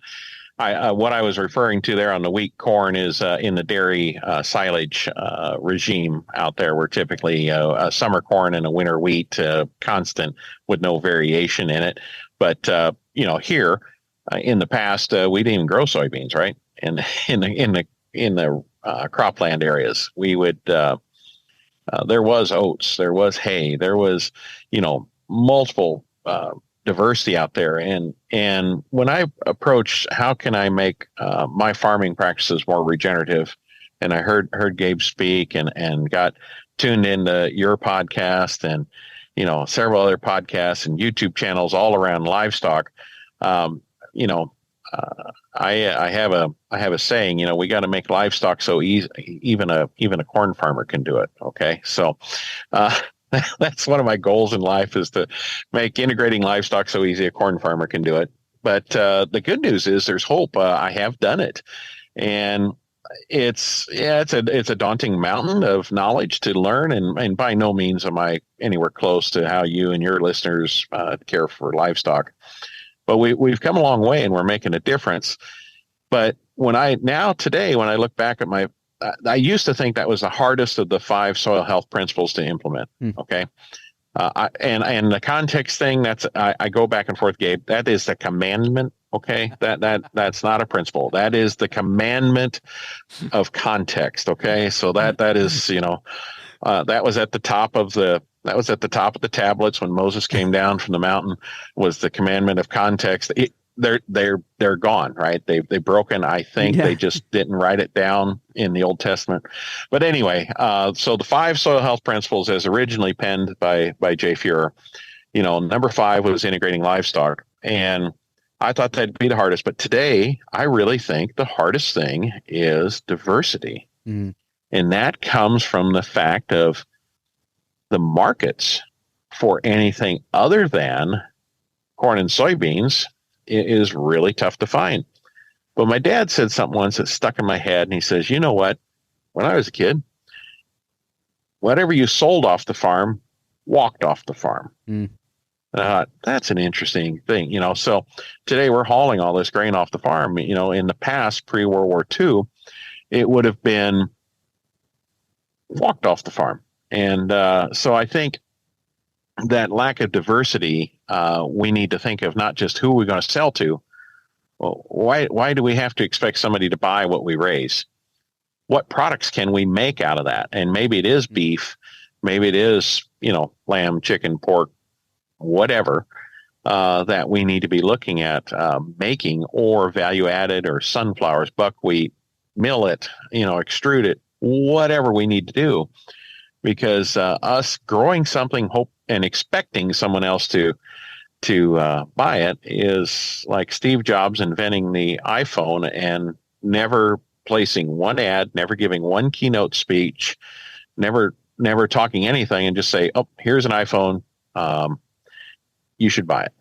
What I was referring to there on the wheat corn is in the dairy silage regime out there, where typically a summer corn and a winter wheat constant with no variation in it. But here in the past we didn't even grow soybeans, right? And in the cropland areas, we would there was oats, there was hay, there was multiple diversity out there. And when I approached how can I make my farming practices more regenerative, and I heard Gabe speak and got tuned into your podcast and several other podcasts and YouTube channels all around livestock. I have a saying, we got to make livestock so easy, even a corn farmer can do it. Okay. So, that's one of my goals in life, is to make integrating livestock so easy a corn farmer can do it. But, the good news is there's hope. I have done it. And it's a daunting mountain of knowledge to learn, and by no means am I anywhere close to how you and your listeners care for livestock. But we've come a long way, and we're making a difference. But today, when I look back at I used to think that was the hardest of the 5 soil health principles to implement. Okay. And the context thing, I go back and forth, Gabe. That is the commandment. Okay. That's not a principle. That is the commandment of context. Okay. So that is, that was at the top of the tablets when Moses came down from the mountain, was the commandment of context. They're gone, right? They've broken. I think they just didn't write it down in the Old Testament. But anyway, so the 5 soil health principles, as originally penned by Jay Fuhrer, number 5 was integrating livestock, and I thought that'd be the hardest. But today, I really think the hardest thing is diversity, and that comes from the fact of the markets for anything other than corn and soybeans is really tough to find. But my dad said something once that stuck in my head, and he says, you know what? When I was a kid, whatever you sold off the farm walked off the farm. That's an interesting thing, So today we're hauling all this grain off the farm. In the past, pre-World War II, it would have been walked off the farm. And so I think that lack of diversity, we need to think of not just who we're going to sell to. Well, why do we have to expect somebody to buy what we raise? What products can we make out of that? And maybe it is beef, maybe it is, lamb, chicken, pork, whatever, that we need to be looking at making, or value added, or sunflowers, buckwheat, millet, extrude it, whatever we need to do. Because us growing something, hope and expecting someone else to buy it is like Steve Jobs inventing the iPhone and never placing one ad, never giving one keynote speech, never talking anything, and just say, "Oh, here's an iPhone. You should buy it."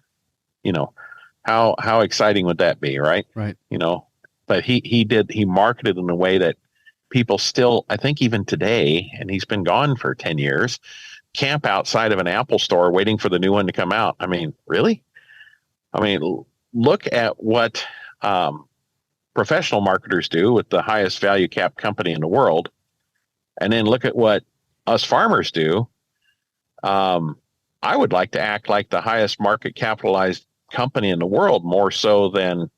How exciting would that be, right? Right. But he marketed in a way that people still, I think even today, and he's been gone for 10 years, camp outside of an Apple store waiting for the new one to come out. I mean, really? Look at what professional marketers do with the highest value cap company in the world, and then look at what us farmers do. I would like to act like the highest market capitalized company in the world, more so than,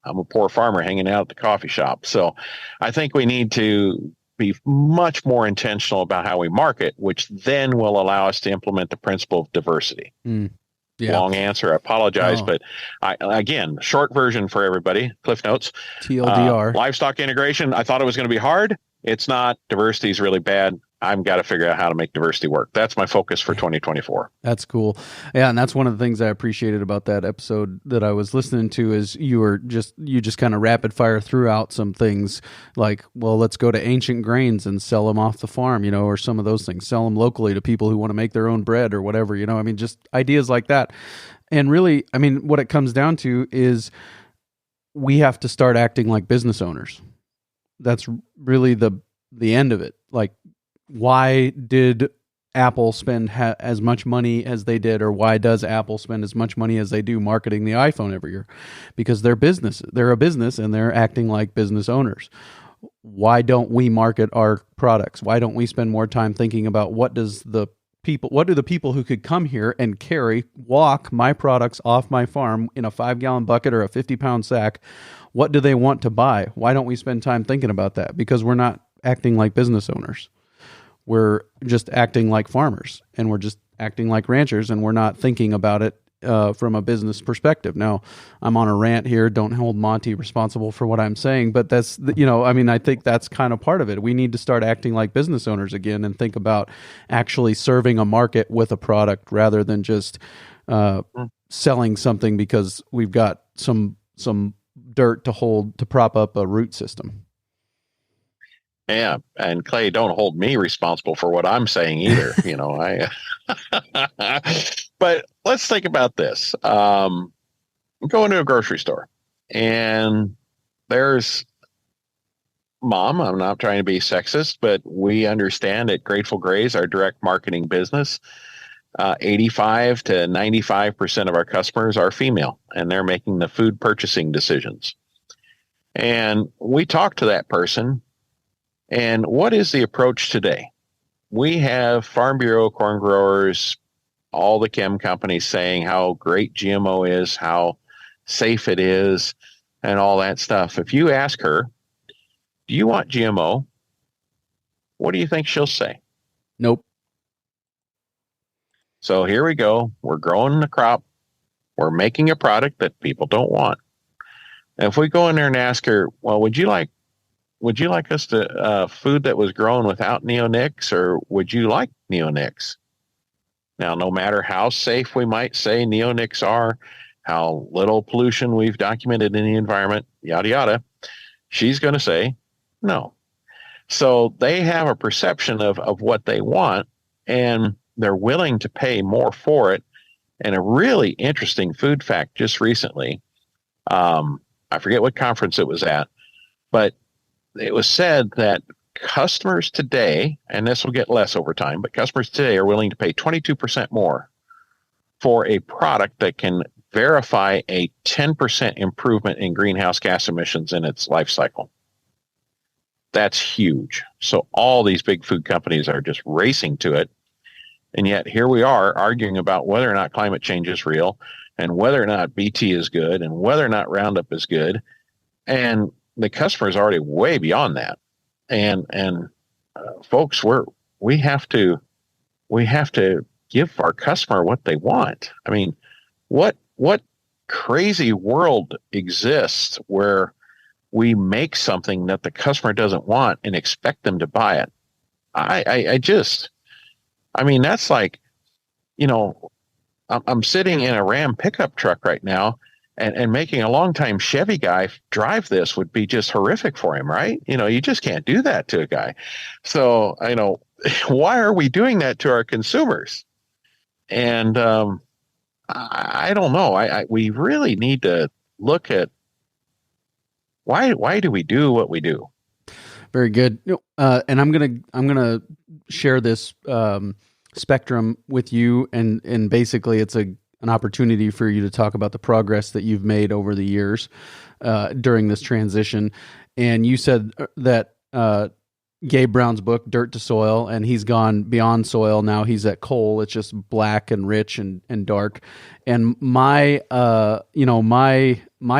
I'm a poor farmer hanging out at the coffee shop. So I think we need to be much more intentional about how we market, which then will allow us to implement the principle of diversity. Yeah. Long answer. I apologize, but again, short version for everybody. Cliff notes. TLDR. Livestock integration. I thought it was going to be hard. It's not. Diversity is really bad. I've got to figure out how to make diversity work. That's my focus for 2024. That's cool. Yeah, and that's one of the things I appreciated about that episode that I was listening to is you just kind of rapid fire threw out some things like, well, let's go to ancient grains and sell them off the farm, or some of those things. Sell them locally to people who want to make their own bread or whatever, just ideas like that. And really, what it comes down to is we have to start acting like business owners. That's really the end of it. Like, why did Apple spend as much money as they did, or why does Apple spend as much money as they do marketing the iPhone every year? Because they're a business and they're acting like business owners. Why don't we market our products? Why don't we spend more time thinking about what do the people who could come here and walk my products off my farm in a 5-gallon bucket or a 50-pound sack? What do they want to buy? Why don't we spend time thinking about that? Because we're not acting like business owners. We're just acting like farmers, and we're just acting like ranchers, and we're not thinking about it from a business perspective. Now, I'm on a rant here. Don't hold Monte responsible for what I'm saying, but that's, I think that's kind of part of it. We need to start acting like business owners again and think about actually serving a market with a product rather than just selling something because we've got some dirt to prop up a root system. Yeah, and Clay, don't hold me responsible for what I'm saying either. But let's think about this. Go into a grocery store, and there's Mom, I'm not trying to be sexist, but we understand at Grateful Grays, our direct marketing business, 85 to 95% of our customers are female, and they're making the food purchasing decisions. And we talk to that person. And what is the approach today? We have Farm Bureau, corn growers, all the chem companies saying how great GMO is, how safe it is, and all that stuff. If you ask her, do you want GMO? What do you think she'll say? Nope. So here we go. We're growing the crop. We're making a product that people don't want. And if we go in there and ask her, well, would you like us to food that was grown without neonics, or would you like neonics? Now, no matter how safe we might say neonics are, how little pollution we've documented in the environment, yada, yada, she's going to say no. So they have a perception of what they want, and they're willing to pay more for it. And a really interesting food fact just recently, I forget what conference it was at, but it was said that customers today, and this will get less over time, but customers today are willing to pay 22% more for a product that can verify a 10% improvement in greenhouse gas emissions in its life cycle. That's huge. So all these big food companies are just racing to it. And yet here we are arguing about whether or not climate change is real, and whether or not BT is good, and whether or not Roundup is good. And the customer is already way beyond that. And folks, we have to give our customer what they want. I mean, what crazy world exists where we make something that the customer doesn't want and expect them to buy it? I mean, that's like, I'm sitting in a Ram pickup truck right now, and making a longtime Chevy guy drive this would be just horrific for him, right? You just can't do that to a guy. So, why are we doing that to our consumers? And I don't know. We really need to look at why do we do what we do? Very good. And I'm gonna share this spectrum with you, and basically it's an opportunity for you to talk about the progress that you've made over the years during this transition. And you said that Gabe Brown's book, Dirt to Soil, and he's gone beyond soil. Now he's at coal. It's just black and rich and dark. And my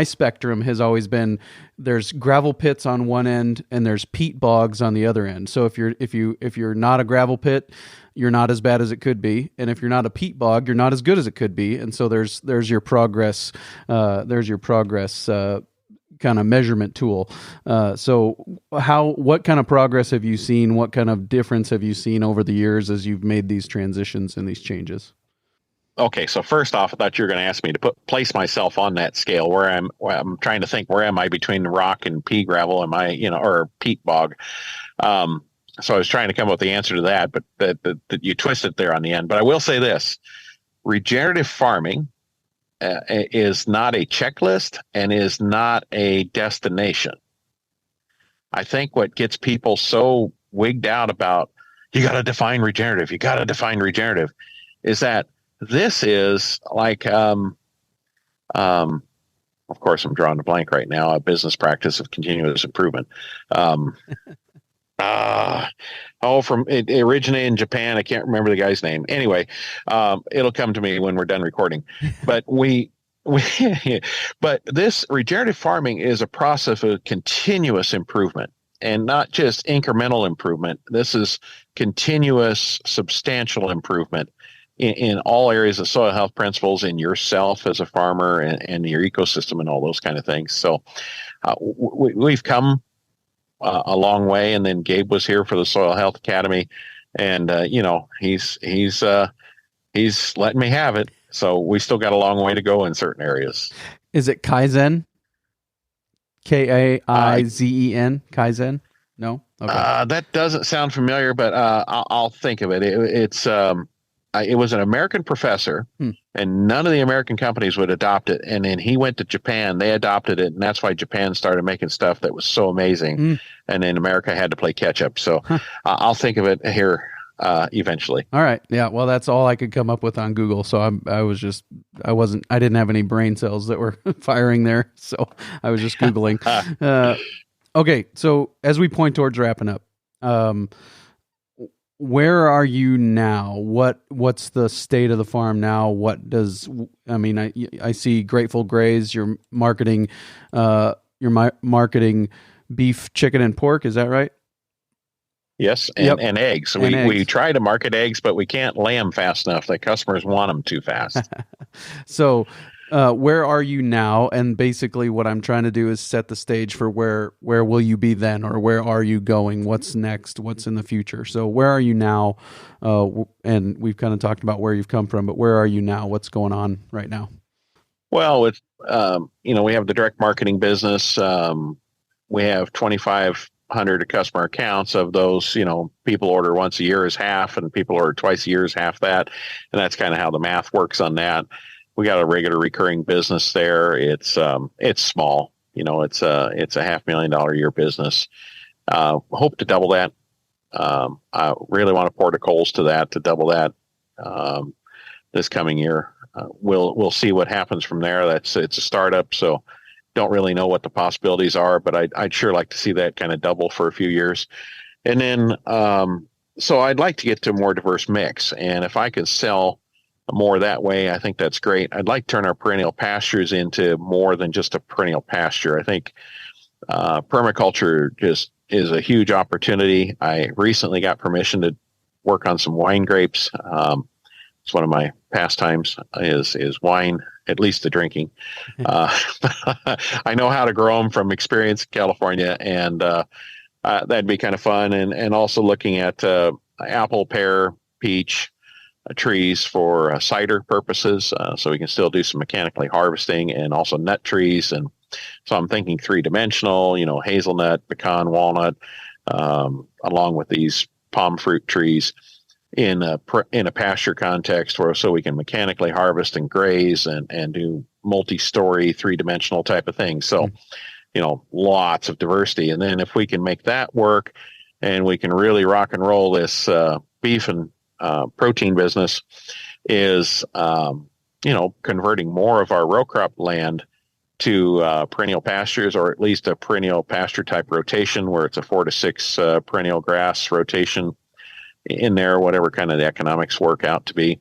spectrum has always been, there's gravel pits on one end and there's peat bogs on the other end. So if you're not a gravel pit, you're not as bad as it could be, and if you're not a peat bog, you're not as good as it could be. And so there's your progress. Kind of measurement tool. So what kind of progress have you seen? What kind of difference have you seen over the years as you've made these transitions and these changes? Okay, so first off, I thought you were going to ask me to place myself on that scale where I'm trying to think, where am I between rock and pea gravel? Am I, or peat bog? So I was trying to come up with the answer to that, but that you twisted there on the end. But I will say this: regenerative farming is not a checklist and is not a destination. I think what gets people so wigged out about you got to define regenerative is that this is like, of course, I'm drawing a blank right now, a business practice of continuous improvement. It originated in Japan. I can't remember the guy's name. Anyway, it'll come to me when we're done recording. But but this regenerative farming is a process of continuous improvement, and not just incremental improvement. This is continuous, substantial improvement in all areas of soil health principles, in yourself as a farmer, and your ecosystem, and all those kind of things. So we've come a long way. And then Gabe was here for the Soil Health Academy, and he's letting me have it. So we still got a long way to go in certain areas. Is it Kaizen? Kaizen? Kaizen? No? Okay. That doesn't sound familiar, but I'll think of it. It's it was an American professor, and none of the American companies would adopt it. And then he went to Japan, they adopted it, and that's why Japan started making stuff that was so amazing. And then America had to play catch up. So I'll think of it here eventually. All right. Yeah. Well, that's all I could come up with on Google. So I didn't have any brain cells that were firing there. So I was just Googling. Okay. So as we point towards wrapping up, where are you now? What's the state of the farm now? I see Grateful Grays, you're marketing beef, chicken, and pork. Is that right? Yes, and eggs. We try to market eggs, but we can't lay them fast enough. The customers want them too fast. So, where are you now? And basically, what I'm trying to do is set the stage for where will you be then, or where are you going? What's next? What's in the future? So, where are you now? And we've kind of talked about where you've come from, but where are you now? What's going on right now? Well, it's we have the direct marketing business. We have 2,500 customer accounts. Of those, people order once a year is half, and people order twice a year is half that. And that's kind of how the math works on that. We got a regular recurring business there. It's small, it's a $500,000 a year business. Hope to double that. I really want to pour the coals to that, to double that, this coming year. We'll see what happens from there. It's a startup, so don't really know what the possibilities are, but I'd sure like to see that kind of double for a few years. And then, so I'd like to get to a more diverse mix. And if I could sell more that way, I think that's great. I'd like to turn our perennial pastures into more than just a perennial pasture. I think permaculture just is a huge opportunity. I recently got permission to work on some wine grapes. It's one of my pastimes is wine, at least the drinking. I know how to grow them from experience in California, and that'd be kind of fun. And also looking at apple, pear, peach trees for cider purposes, so we can still do some mechanically harvesting, and also nut trees. And so I'm thinking 3-dimensional, hazelnut, pecan, walnut, along with these palm fruit trees in a pasture context, so we can mechanically harvest and graze and do multi-story 3-dimensional type of things. So, lots of diversity. And then if we can make that work, and we can really rock and roll this beef and protein business, is converting more of our row crop land to perennial pastures, or at least a perennial pasture type rotation, where it's a 4 to 6 perennial grass rotation in there, whatever kind of the economics work out to be.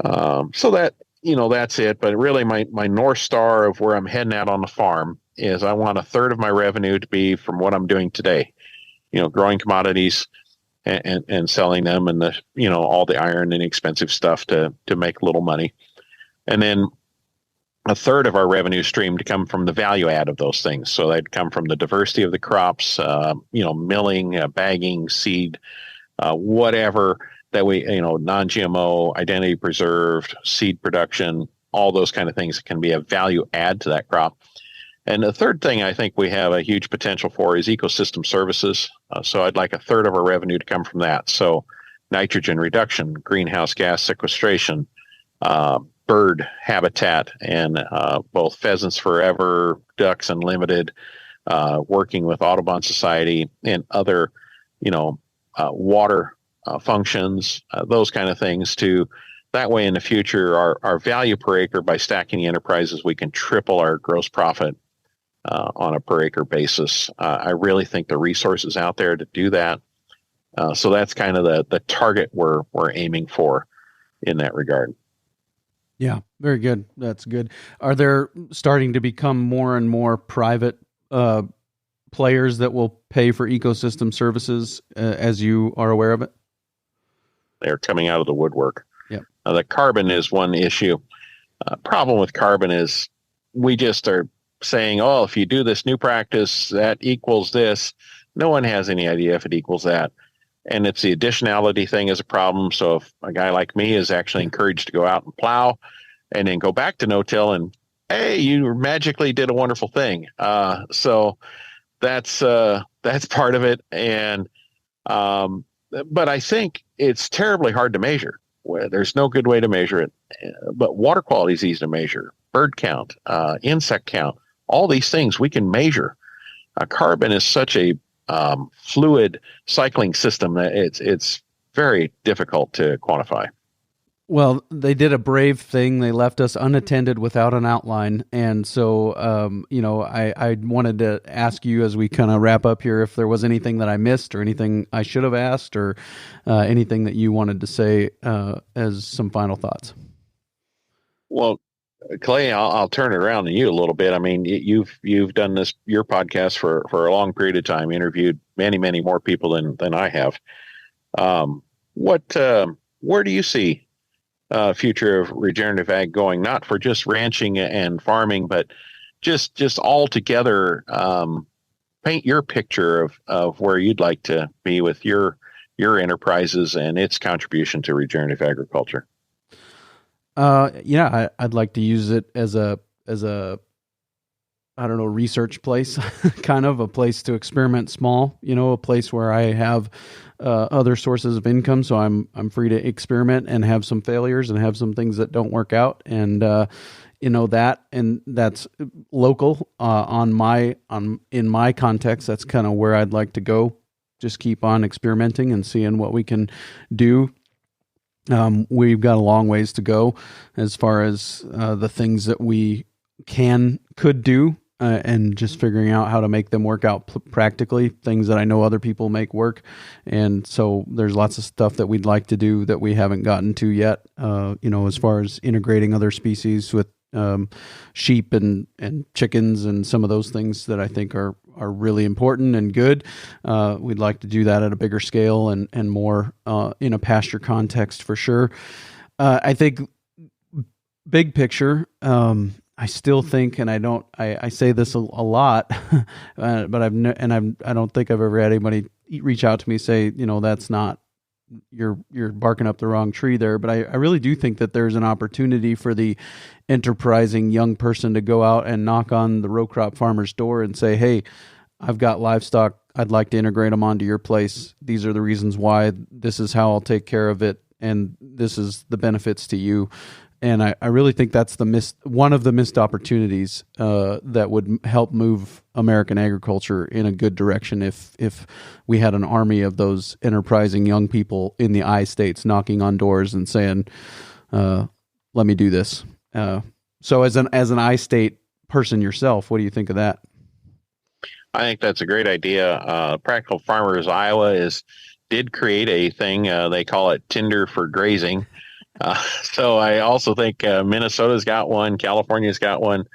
So that, that's it. But really my North Star of where I'm heading at on the farm is I want a third of my revenue to be from what I'm doing today, growing commodities and selling them, and all the iron and expensive stuff to make a little money. And then a third of our revenue stream to come from the value add of those things. So that'd come from the diversity of the crops, milling, bagging, seed, whatever that we, non-GMO, identity preserved, seed production, all those kind of things that can be a value add to that crop. And the third thing I think we have a huge potential for is ecosystem services. So I'd like a third of our revenue to come from that. So nitrogen reduction, greenhouse gas sequestration, bird habitat, and both Pheasants Forever, Ducks Unlimited, working with Audubon Society and other, water functions, those kind of things, to that way in the future, our value per acre, by stacking the enterprises, we can triple our gross profit on a per acre basis. I really think the resources out there to do that. So that's kind of the target we're aiming for in that regard. Yeah, very good. That's good. Are there starting to become more and more private players that will pay for ecosystem services, as you are aware of it? They're coming out of the woodwork. Yep. The carbon is one issue. Problem with carbon is we just are saying, oh, if you do this new practice, that equals this. No one has any idea if it equals that. And it's the additionality thing is a problem. So if a guy like me is actually encouraged to go out and plow and then go back to no-till, and hey, you magically did a wonderful thing. So that's part of it. And but I think it's terribly hard to measure. there's no good way to measure it, but water quality is easy to measure. Bird count, insect count, all these things we can measure. Carbon is such a fluid cycling system that it's very difficult to quantify. Well, they did a brave thing. They left us unattended without an outline. And so, I wanted to ask you as we kind of wrap up here, if there was anything that I missed or anything I should have asked or anything that you wanted to say as some final thoughts. Well, Clay, I'll turn it around to you a little bit. I mean, you've done your podcast for a long period of time, interviewed many more people than I have. Where do you see future of regenerative ag going? Not for just ranching and farming, but just all together. Paint your picture of where you'd like to be with your enterprises and its contribution to regenerative agriculture. I'd like to use it as a I don't know, research place, kind of a place to experiment small, a place where I have other sources of income. So I'm free to experiment and have some failures and have some things that don't work out. And, that's local, in my context. That's kind of where I'd like to go. Just keep on experimenting and seeing what we can do. We've got a long ways to go as far as the things that we could do, and just figuring out how to make them work out practically, things that I know other people make work. And so there's lots of stuff that we'd like to do that we haven't gotten to yet, as far as integrating other species with sheep and chickens and some of those things that I think are really important and good. We'd like to do that at a bigger scale and more in a pasture context for sure. I think big picture, I still think, and I say this a lot, but I don't think I've ever had anybody reach out to me say, that's not, you're barking up the wrong tree there. But I really do think that there's an opportunity for the enterprising young person to go out and knock on the row crop farmer's door and say, hey, I've got livestock. I'd like to integrate them onto your place. These are the reasons why. This is how I'll take care of it. And this is the benefits to you. And I really think that's one of the missed opportunities that would help move American agriculture in a good direction if we had an army of those enterprising young people in the I states knocking on doors and saying, let me do this. So as an I state person yourself, what do you think of that? I think that's a great idea. Practical Farmers Iowa did create a thing. They call it Tinder for grazing. So I also think Minnesota's got one, California's got one,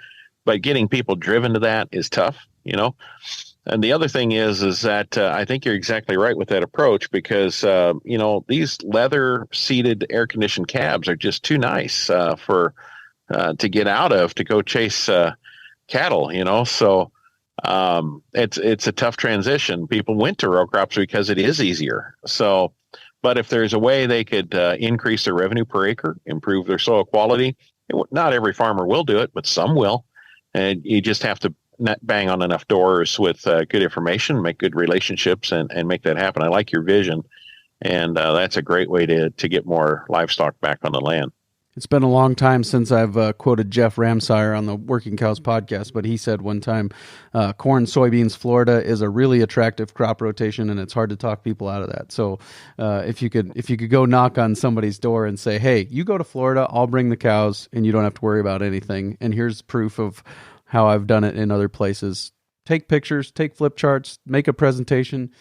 but getting people driven to that is tough, And the other thing is that I think you're exactly right with that approach because, these leather seated air conditioned cabs are just too nice to get out of to go chase cattle, So it's a tough transition. People went to row crops because it is easier. So. But if there's a way they could increase their revenue per acre, improve their soil quality, not every farmer will do it, but some will. And you just have to bang on enough doors with good information, make good relationships, and make that happen. I like your vision. And that's a great way to get more livestock back on the land. It's been a long time since I've quoted Jeff Ramsire on the Working Cows podcast, but he said one time, corn, soybeans, Florida is a really attractive crop rotation, and it's hard to talk people out of that. So if you could go knock on somebody's door and say, hey, you go to Florida, I'll bring the cows, and you don't have to worry about anything. And here's proof of how I've done it in other places. Take pictures, take flip charts, make a presentation.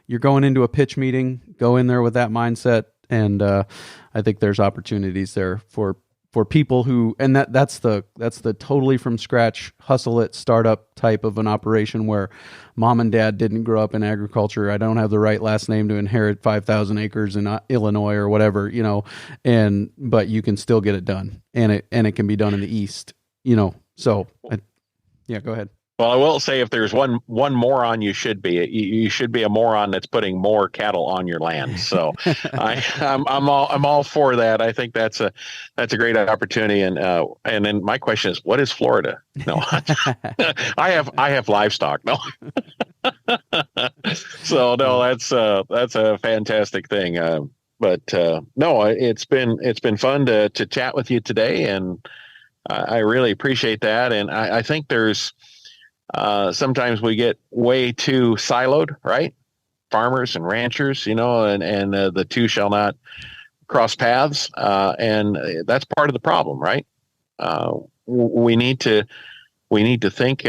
You're going into a pitch meeting, go in there with that mindset. And I think there's opportunities there for people who, and that's the totally from scratch, hustle it, startup type of an operation where mom and dad didn't grow up in agriculture. I don't have the right last name to inherit 5,000 acres in Illinois or whatever, but you can still get it done, and it can be done in the East, So, go ahead. Well, I will say if there's one moron you should be a moron that's putting more cattle on your land. So I'm all for that. I think that's a great opportunity. And then my question is, what is Florida? No, I have livestock. No. So no, that's a fantastic thing. But no, it's been fun to chat with you today, and I really appreciate that. And I think there's sometimes we get way too siloed, right? Farmers and ranchers, and the two shall not cross paths, and that's part of the problem, right? We need to think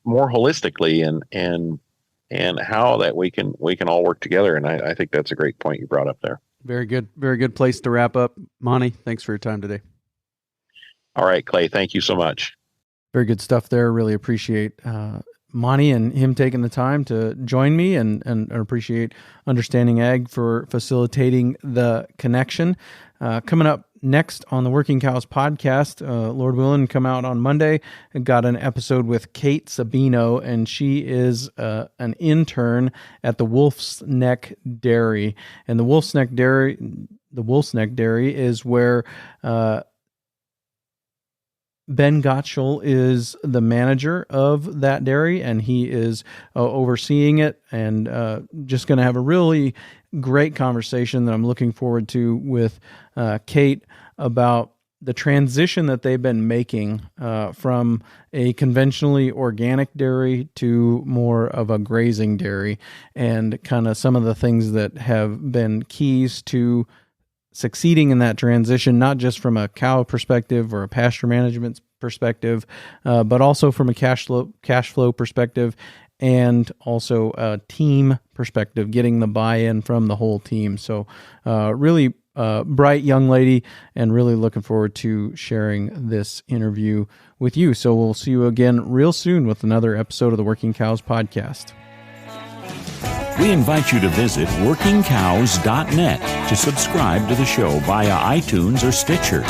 more holistically and how that we can all work together. And I think that's a great point you brought up there. Very good place to wrap up. Monte, thanks for your time today. All right, Clay, thank you so much. Very good stuff there. Really appreciate Monte and him taking the time to join me, and appreciate Understanding Ag for facilitating the connection. Coming up next on the Working Cows podcast, Lord willing, come out on Monday, and got an episode with Kate Sabino, and she is an intern at the Wolf's Neck Dairy. And the Wolf's Neck Dairy is where Ben Gottschall is the manager of that dairy, and he is overseeing it, and just going to have a really great conversation that I'm looking forward to with Kate about the transition that they've been making from a conventionally organic dairy to more of a grazing dairy, and kind of some of the things that have been keys to succeeding in that transition, not just from a cow perspective or a pasture management perspective, but also from a cash flow perspective, and also a team perspective, getting the buy-in from the whole team. So really bright young lady, and really looking forward to sharing this interview with you. So we'll see you again real soon with another episode of the Working Cows podcast. We invite you to visit workingcows.net to subscribe to the show via iTunes or Stitcher.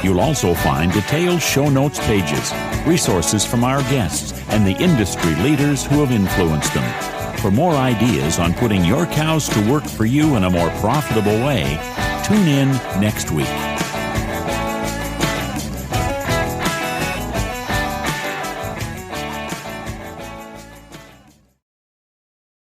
You'll also find detailed show notes pages, resources from our guests, and the industry leaders who have influenced them. For more ideas on putting your cows to work for you in a more profitable way, tune in next week.